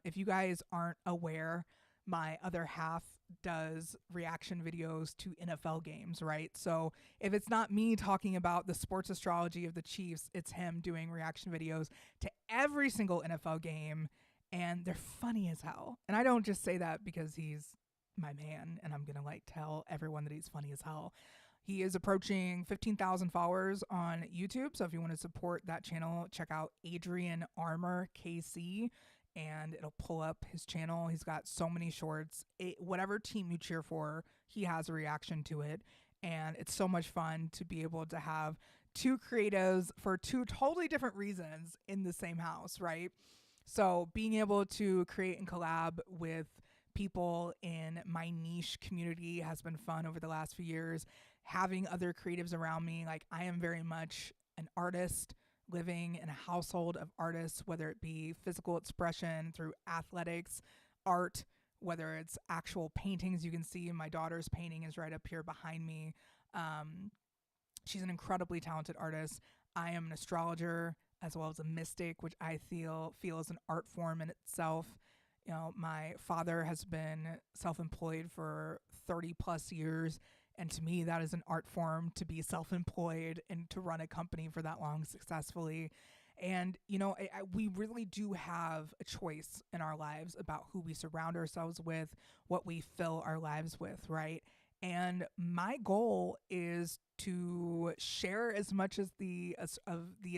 If you guys aren't aware, my other half does reaction videos to NFL games, right? So if it's not me talking about the sports astrology of the Chiefs, it's him doing reaction videos to every single NFL game, and they're funny as hell. And I don't just say that because he's my man and I'm going to tell everyone that he's funny as hell. He is approaching 15,000 followers on YouTube. So if you want to support that channel, check out Adrian Armour KC, and it'll pull up his channel. He's got so many shorts. Whatever team you cheer for, he has a reaction to it. And it's so much fun to be able to have 2 creatives for 2 totally different reasons in the same house, right? So being able to create and collab with people in my niche community has been fun over the last few years. Having other creatives around me, I am very much an artist living in a household of artists, whether it be physical expression through athletics, art, whether it's actual paintings. You can see my daughter's painting is right up here behind me. She's an incredibly talented artist. I am an astrologer as well as a mystic, which I feel is an art form in itself. My father has been self-employed for 30 plus years. And to me, that is an art form, to be self-employed and to run a company for that long successfully. And, we really do have a choice in our lives about who we surround ourselves with, what we fill our lives with, right? And my goal is to share as much of the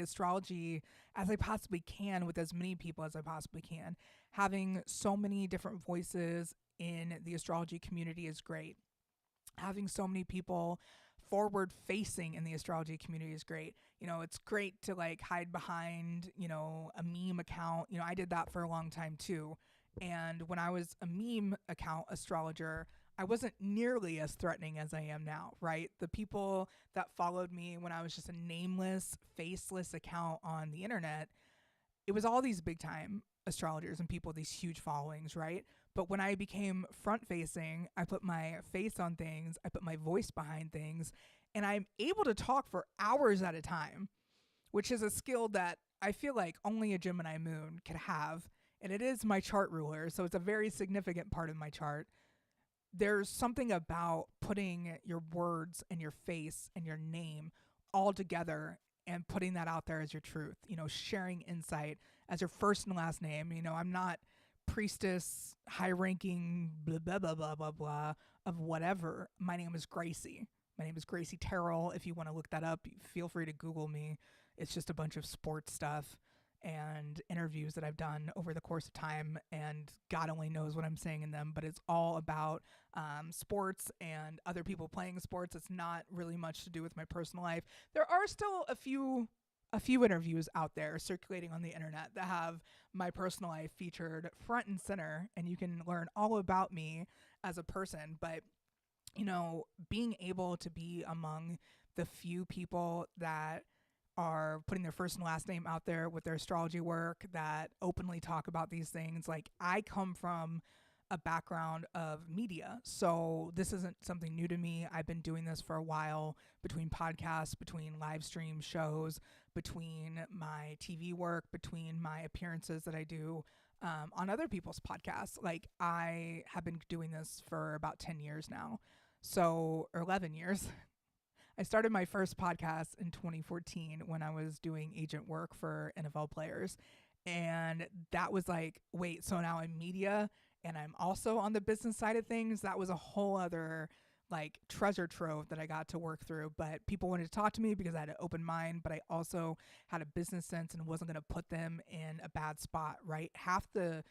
astrology as I possibly can with as many people as I possibly can. Having so many different voices in the astrology community is great. Having so many people forward facing in the astrology community is great. It's great to hide behind, a meme account. I did that for a long time too. And when I was a meme account astrologer, I wasn't nearly as threatening as I am now, right? The people that followed me when I was just a nameless, faceless account on the internet, it was all these big time astrologers and people with these huge followings, right? But when I became front facing, I put my face on things, I put my voice behind things, and I'm able to talk for hours at a time, which is a skill that I feel like only a Gemini moon could have. And it is my chart ruler, so it's a very significant part of my chart. There's something about putting your words and your face and your name all together and putting that out there as your truth, sharing insight as your first and last name. I'm not priestess, high ranking, blah, blah, blah, blah, blah, blah, of whatever. My name is Gracey. My name is Gracey Terrell. If you want to look that up, feel free to Google me. It's just a bunch of sports stuff and interviews that I've done over the course of time, and God only knows what I'm saying in them, but it's all about sports and other people playing sports. It's not really much to do with my personal life. There are still a few interviews out there circulating on the internet that have my personal life featured front and center, and you can learn all about me as a person. But being able to be among the few people that are putting their first and last name out there with their astrology work, that openly talk about these things. Like, I come from a background of media, so this isn't something new to me. I've been doing this for a while, between podcasts, between live stream shows, between my TV work, between my appearances that I do on other people's podcasts. Like, I have been doing this for about 10 years now, or 11 years. I started my first podcast in 2014 when I was doing agent work for NFL players. And that was like, wait, so now I'm media and I'm also on the business side of things. That was a whole other like treasure trove that I got to work through. But people wanted to talk to me because I had an open mind, but I also had a business sense and wasn't going to put them in a bad spot, right? Half the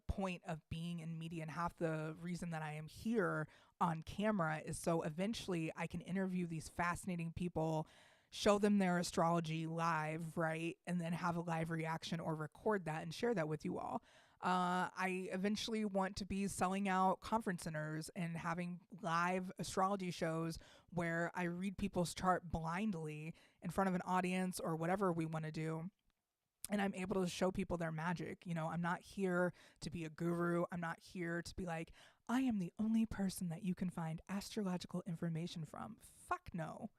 point of being in media and half the reason that I am here on camera is so eventually I can interview these fascinating people, show them their astrology live, right? And then have a live reaction or record that and share that with you all. I eventually want to be selling out conference centers and having live astrology shows where I read people's chart blindly in front of an audience or whatever we want to do. And I'm able to show people their magic. I'm not here to be a guru. I'm not here to be like, I am the only person that you can find astrological information from. Fuck no.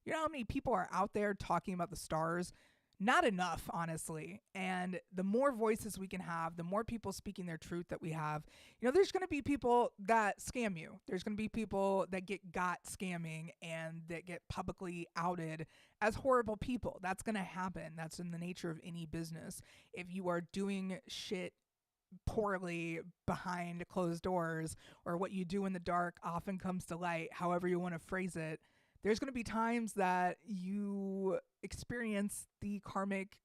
You know how many people are out there talking about the stars? Not enough, honestly. And the more voices we can have, the more people speaking their truth that we have, there's going to be people that scam you. There's going to be people that get got scamming and that get publicly outed as horrible people. That's going to happen. That's in the nature of any business. If you are doing shit poorly behind closed doors, or what you do in the dark often comes to light, however you want to phrase it, there's going to be times that you experience the karmic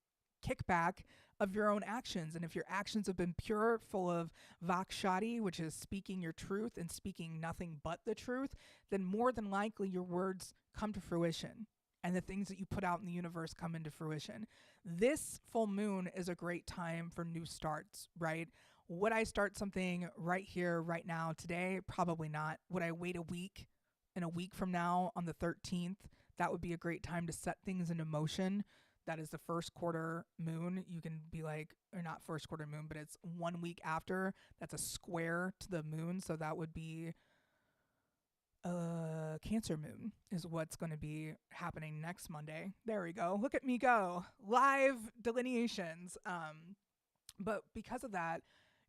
kickback of your own actions. And if your actions have been pure, full of vakshati, which is speaking your truth and speaking nothing but the truth, then more than likely your words come to fruition and the things that you put out in the universe come into fruition. This full moon is a great time for new starts, right? Would I start something right here, right now, today? Probably not. Would I wait a week? In a week from now on the 13th, that would be a great time to set things into motion. That is the first quarter moon. You can be like, or not first quarter moon, but it's 1 week after. That's a square to the moon. So that would be Cancer moon is what's going to be happening next Monday. There we go. Look at me go. Live delineations. But because of that,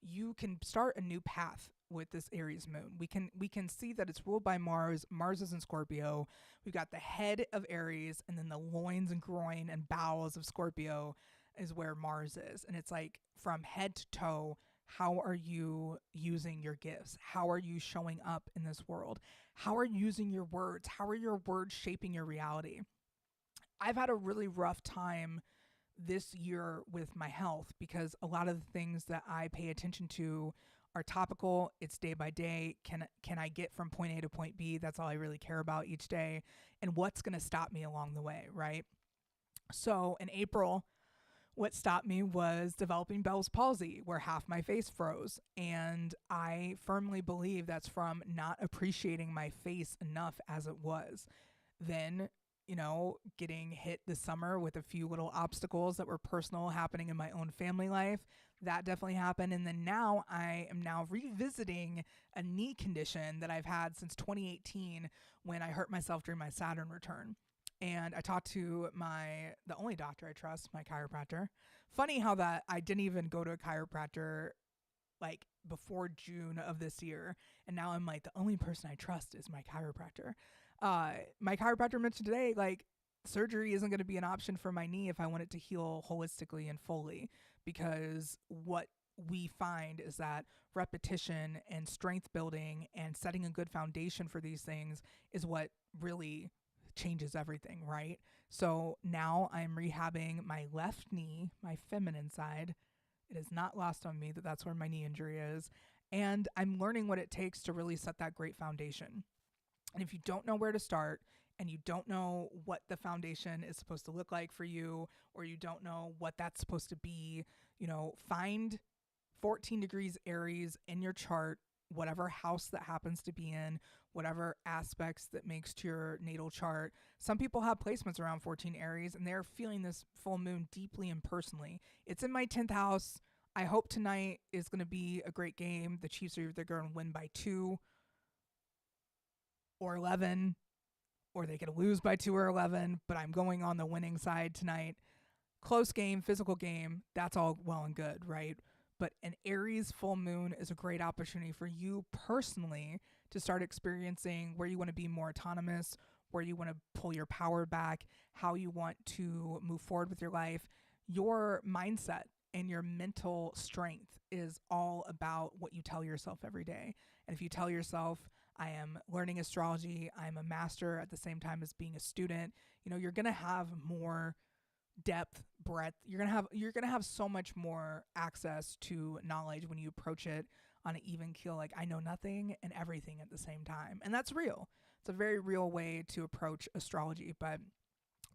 you can start a new path with this Aries moon. We can see that it's ruled by Mars. Mars is in Scorpio. We've got the head of Aries, and then the loins and groin and bowels of Scorpio is where Mars is. And it's like from head to toe, how are you using your gifts? How are you showing up in this world? How are you using your words? How are your words shaping your reality? I've had a really rough time this year with my health because a lot of the things that I pay attention to are topical. It's day by day. Can I get from point A to point B? That's all I really care about each day. And what's going to stop me along the way, right? So in April, what stopped me was developing Bell's palsy, where half my face froze. And I firmly believe that's from not appreciating my face enough as it was. Then, getting hit this summer with a few little obstacles that were personal happening in my own family life. That definitely happened. And then now I am revisiting a knee condition that I've had since 2018 when I hurt myself during my Saturn return. And I talked to the only doctor I trust, my chiropractor. Funny how that I didn't even go to a chiropractor like before June of this year. And now I'm like, the only person I trust is my chiropractor. My chiropractor mentioned today, like, surgery isn't going to be an option for my knee if I want it to heal holistically and fully, because what we find is that repetition and strength building and setting a good foundation for these things is what really changes everything, right? So now I'm rehabbing my left knee, my feminine side. It is not lost on me that that's where my knee injury is. And I'm learning what it takes to really set that great foundation. And if you don't know where to start and you don't know what the foundation is supposed to look like for you, or you don't know what that's supposed to be, find 14 degrees Aries in your chart, whatever house that happens to be in, whatever aspects that makes to your natal chart. Some people have placements around 14 Aries and they're feeling this full moon deeply and personally. It's in my 10th house. I hope tonight is going to be a great game. The Chiefs are either going to win by 2 or 11, or they could lose by 2 or 11, but I'm going on the winning side tonight. Close game, physical game, that's all well and good, right? But an Aries full moon is a great opportunity for you personally to start experiencing where you want to be more autonomous, where you want to pull your power back, how you want to move forward with your life. Your mindset and your mental strength is all about what you tell yourself every day. And if you tell yourself, I am learning astrology, I'm a master at the same time as being a student, you're going to have more depth, breadth. You're going to have so much more access to knowledge when you approach it on an even keel. Like, I know nothing and everything at the same time. And that's real. It's a very real way to approach astrology. But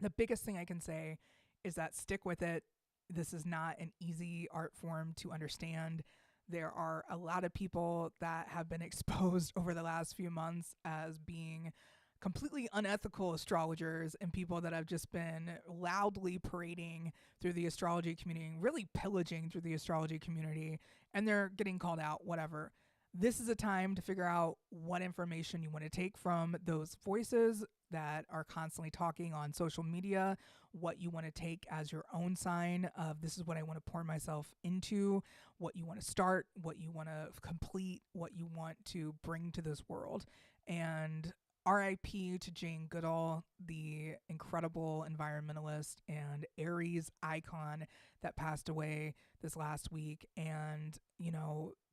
the biggest thing I can say is that stick with it. This is not an easy art form to understand. There are a lot of people that have been exposed over the last few months as being completely unethical astrologers and people that have just been loudly parading through the astrology community, really pillaging through the astrology community, and they're getting called out, whatever. This is a time to figure out what information you want to take from those voices that are constantly talking on social media, what you want to take as your own sign of this is what I want to pour myself into, what you want to start, what you want to complete, what you want to bring to this world. And RIP to Jane Goodall, the incredible environmentalist and Aries icon that passed away this last week. And,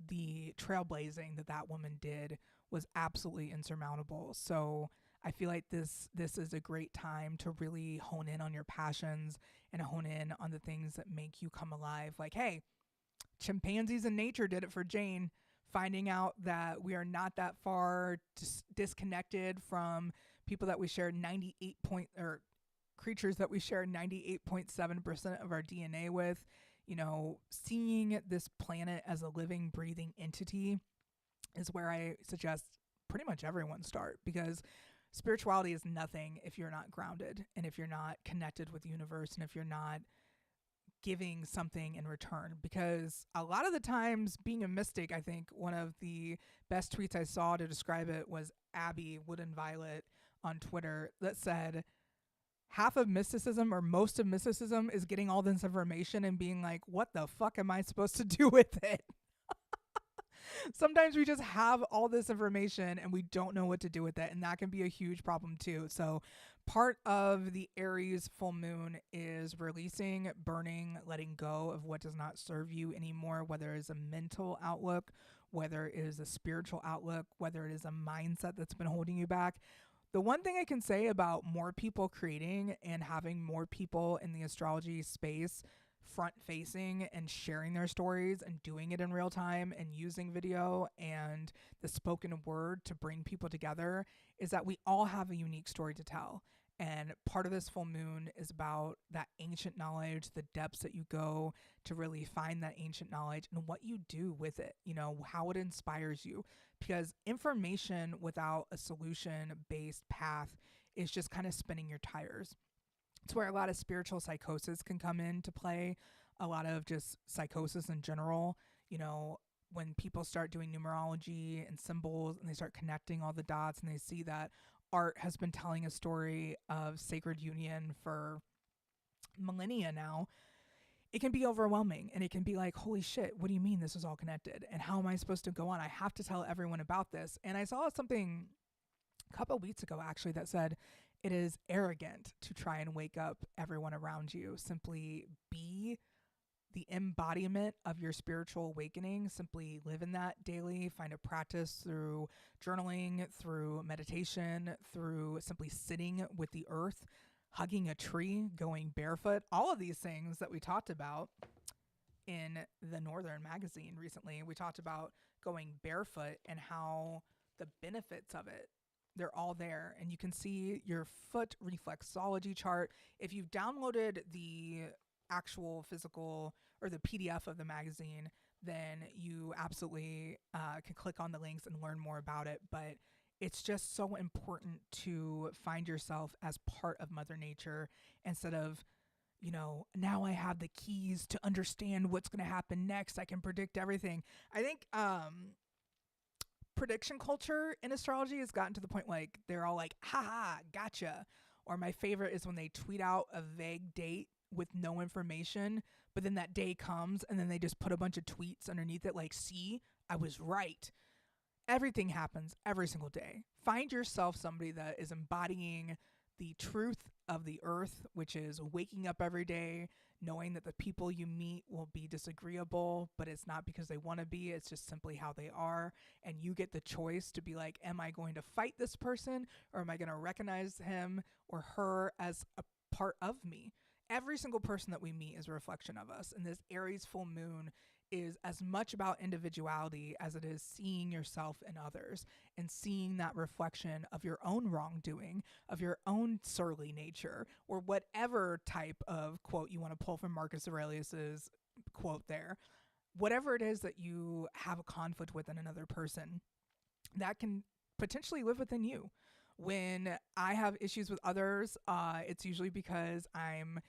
the trailblazing that woman did was absolutely insurmountable. So I feel like this is a great time to really hone in on your passions and hone in on the things that make you come alive. Like, hey, chimpanzees in nature did it for Jane. Finding out that we are not that far disconnected from people that we share creatures that we share 98.7% of our DNA with, seeing this planet as a living, breathing entity is where I suggest pretty much everyone start, because spirituality is nothing if you're not grounded and if you're not connected with the universe and if you're not giving something in return. Because a lot of the times being a mystic, I think one of the best tweets I saw to describe it was Abby Wooden Violet on Twitter that said half of mysticism or most of mysticism is getting all this information and being like, what the fuck am I supposed to do with it? Sometimes we just have all this information and we don't know what to do with it, and that can be a huge problem too. So part of the Aries full moon is releasing, burning, letting go of what does not serve you anymore, whether it's a mental outlook, whether it is a spiritual outlook, whether it is a mindset that's been holding you back. The one thing I can say about more people creating and having more people in the astrology space front facing and sharing their stories and doing it in real time and using video and the spoken word to bring people together is that we all have a unique story to tell. And part of this full moon is about that ancient knowledge, the depths that you go to really find that ancient knowledge and what you do with it, how it inspires you. Because information without a solution-based path is just kind of spinning your tires. It's where a lot of spiritual psychosis can come into play, a lot of just psychosis in general. When people start doing numerology and symbols and they start connecting all the dots and they see that art has been telling a story of sacred union for millennia now, it can be overwhelming and it can be like, holy shit, what do you mean this is all connected? And how am I supposed to go on? I have to tell everyone about this. And I saw something a couple of weeks ago actually that said, it is arrogant to try and wake up everyone around you. Simply be the embodiment of your spiritual awakening. Simply live in that daily. Find a practice through journaling, through meditation, through simply sitting with the earth, hugging a tree, going barefoot, all of these things that we talked about in the Northern magazine recently. We talked about going barefoot and how the benefits of it, they're all there. And you can see your foot reflexology chart. If you've downloaded the actual physical or the PDF of the magazine, then you absolutely can click on the links and learn more about it. But it's just so important to find yourself as part of Mother Nature instead of, now I have the keys to understand what's going to happen next. I can predict everything. I think prediction culture in astrology has gotten to the point like they're all like, haha, gotcha. Or my favorite is when they tweet out a vague date with no information, but then that day comes and then they just put a bunch of tweets underneath it like, see, I was right. Everything happens every single day. Find yourself somebody that is embodying the truth of the earth, which is waking up every day, knowing that the people you meet will be disagreeable, but it's not because they want to be, it's just simply how they are. And you get the choice to be like, am I going to fight this person, or am I going to recognize him or her as a part of me? Every single person that we meet is a reflection of us. And this Aries full moon is as much about individuality as it is seeing yourself in others and seeing that reflection of your own wrongdoing, of your own surly nature, or whatever type of quote you want to pull from Marcus Aurelius's quote there. Whatever it is that you have a conflict with in another person, that can potentially live within you. When I have issues with others, it's usually because I'm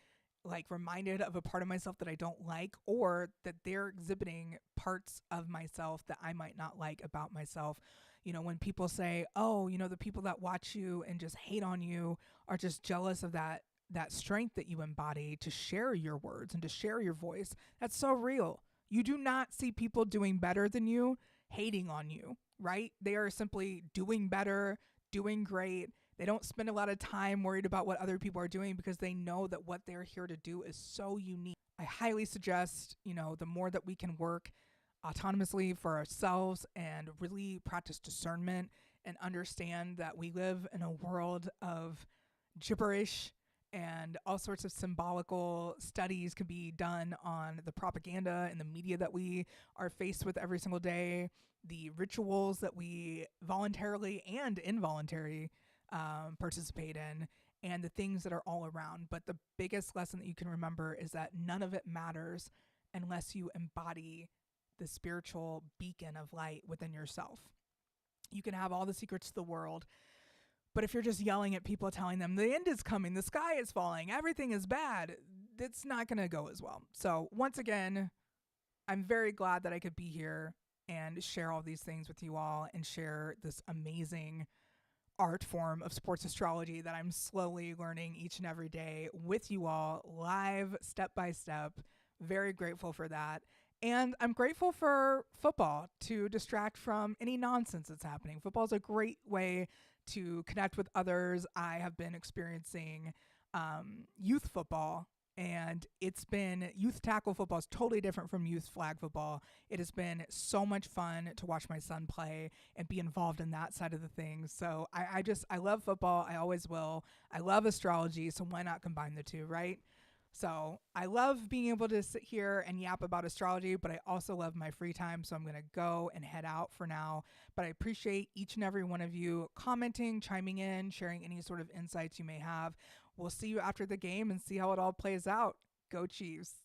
like reminded of a part of myself that I don't like, or that they're exhibiting parts of myself that I might not like about myself. When people say, oh, the people that watch you and just hate on you are just jealous of that strength that you embody to share your words and to share your voice. That's so real. You do not see people doing better than you hating on you, right? They are simply doing better, doing great. They don't spend a lot of time worried about what other people are doing because they know that what they're here to do is so unique. I highly suggest, the more that we can work autonomously for ourselves and really practice discernment and understand that we live in a world of gibberish, and all sorts of symbolical studies can be done on the propaganda and the media that we are faced with every single day, the rituals that we voluntarily and involuntarily participate in, and the things that are all around. But the biggest lesson that you can remember is that none of it matters unless you embody the spiritual beacon of light within yourself. You can have all the secrets to the world, but if you're just yelling at people, telling them the end is coming, the sky is falling, everything is bad, it's not going to go as well. So once again, I'm very glad that I could be here and share all these things with you all and share this amazing art form of sports astrology that I'm slowly learning each and every day with you all, live, step by step. Very grateful for that. And I'm grateful for football to distract from any nonsense that's happening. Football is a great way to connect with others. I have been experiencing youth football, and it's been, youth tackle football is totally different from youth flag football. It has been so much fun to watch my son play and be involved in that side of the things. So I love football. I always will. I love astrology. So why not combine the two, right? So I love being able to sit here and yap about astrology, but I also love my free time. So I'm going to go and head out for now. But I appreciate each and every one of you commenting, chiming in, sharing any sort of insights you may have. We'll see you after the game and see how it all plays out. Go Chiefs.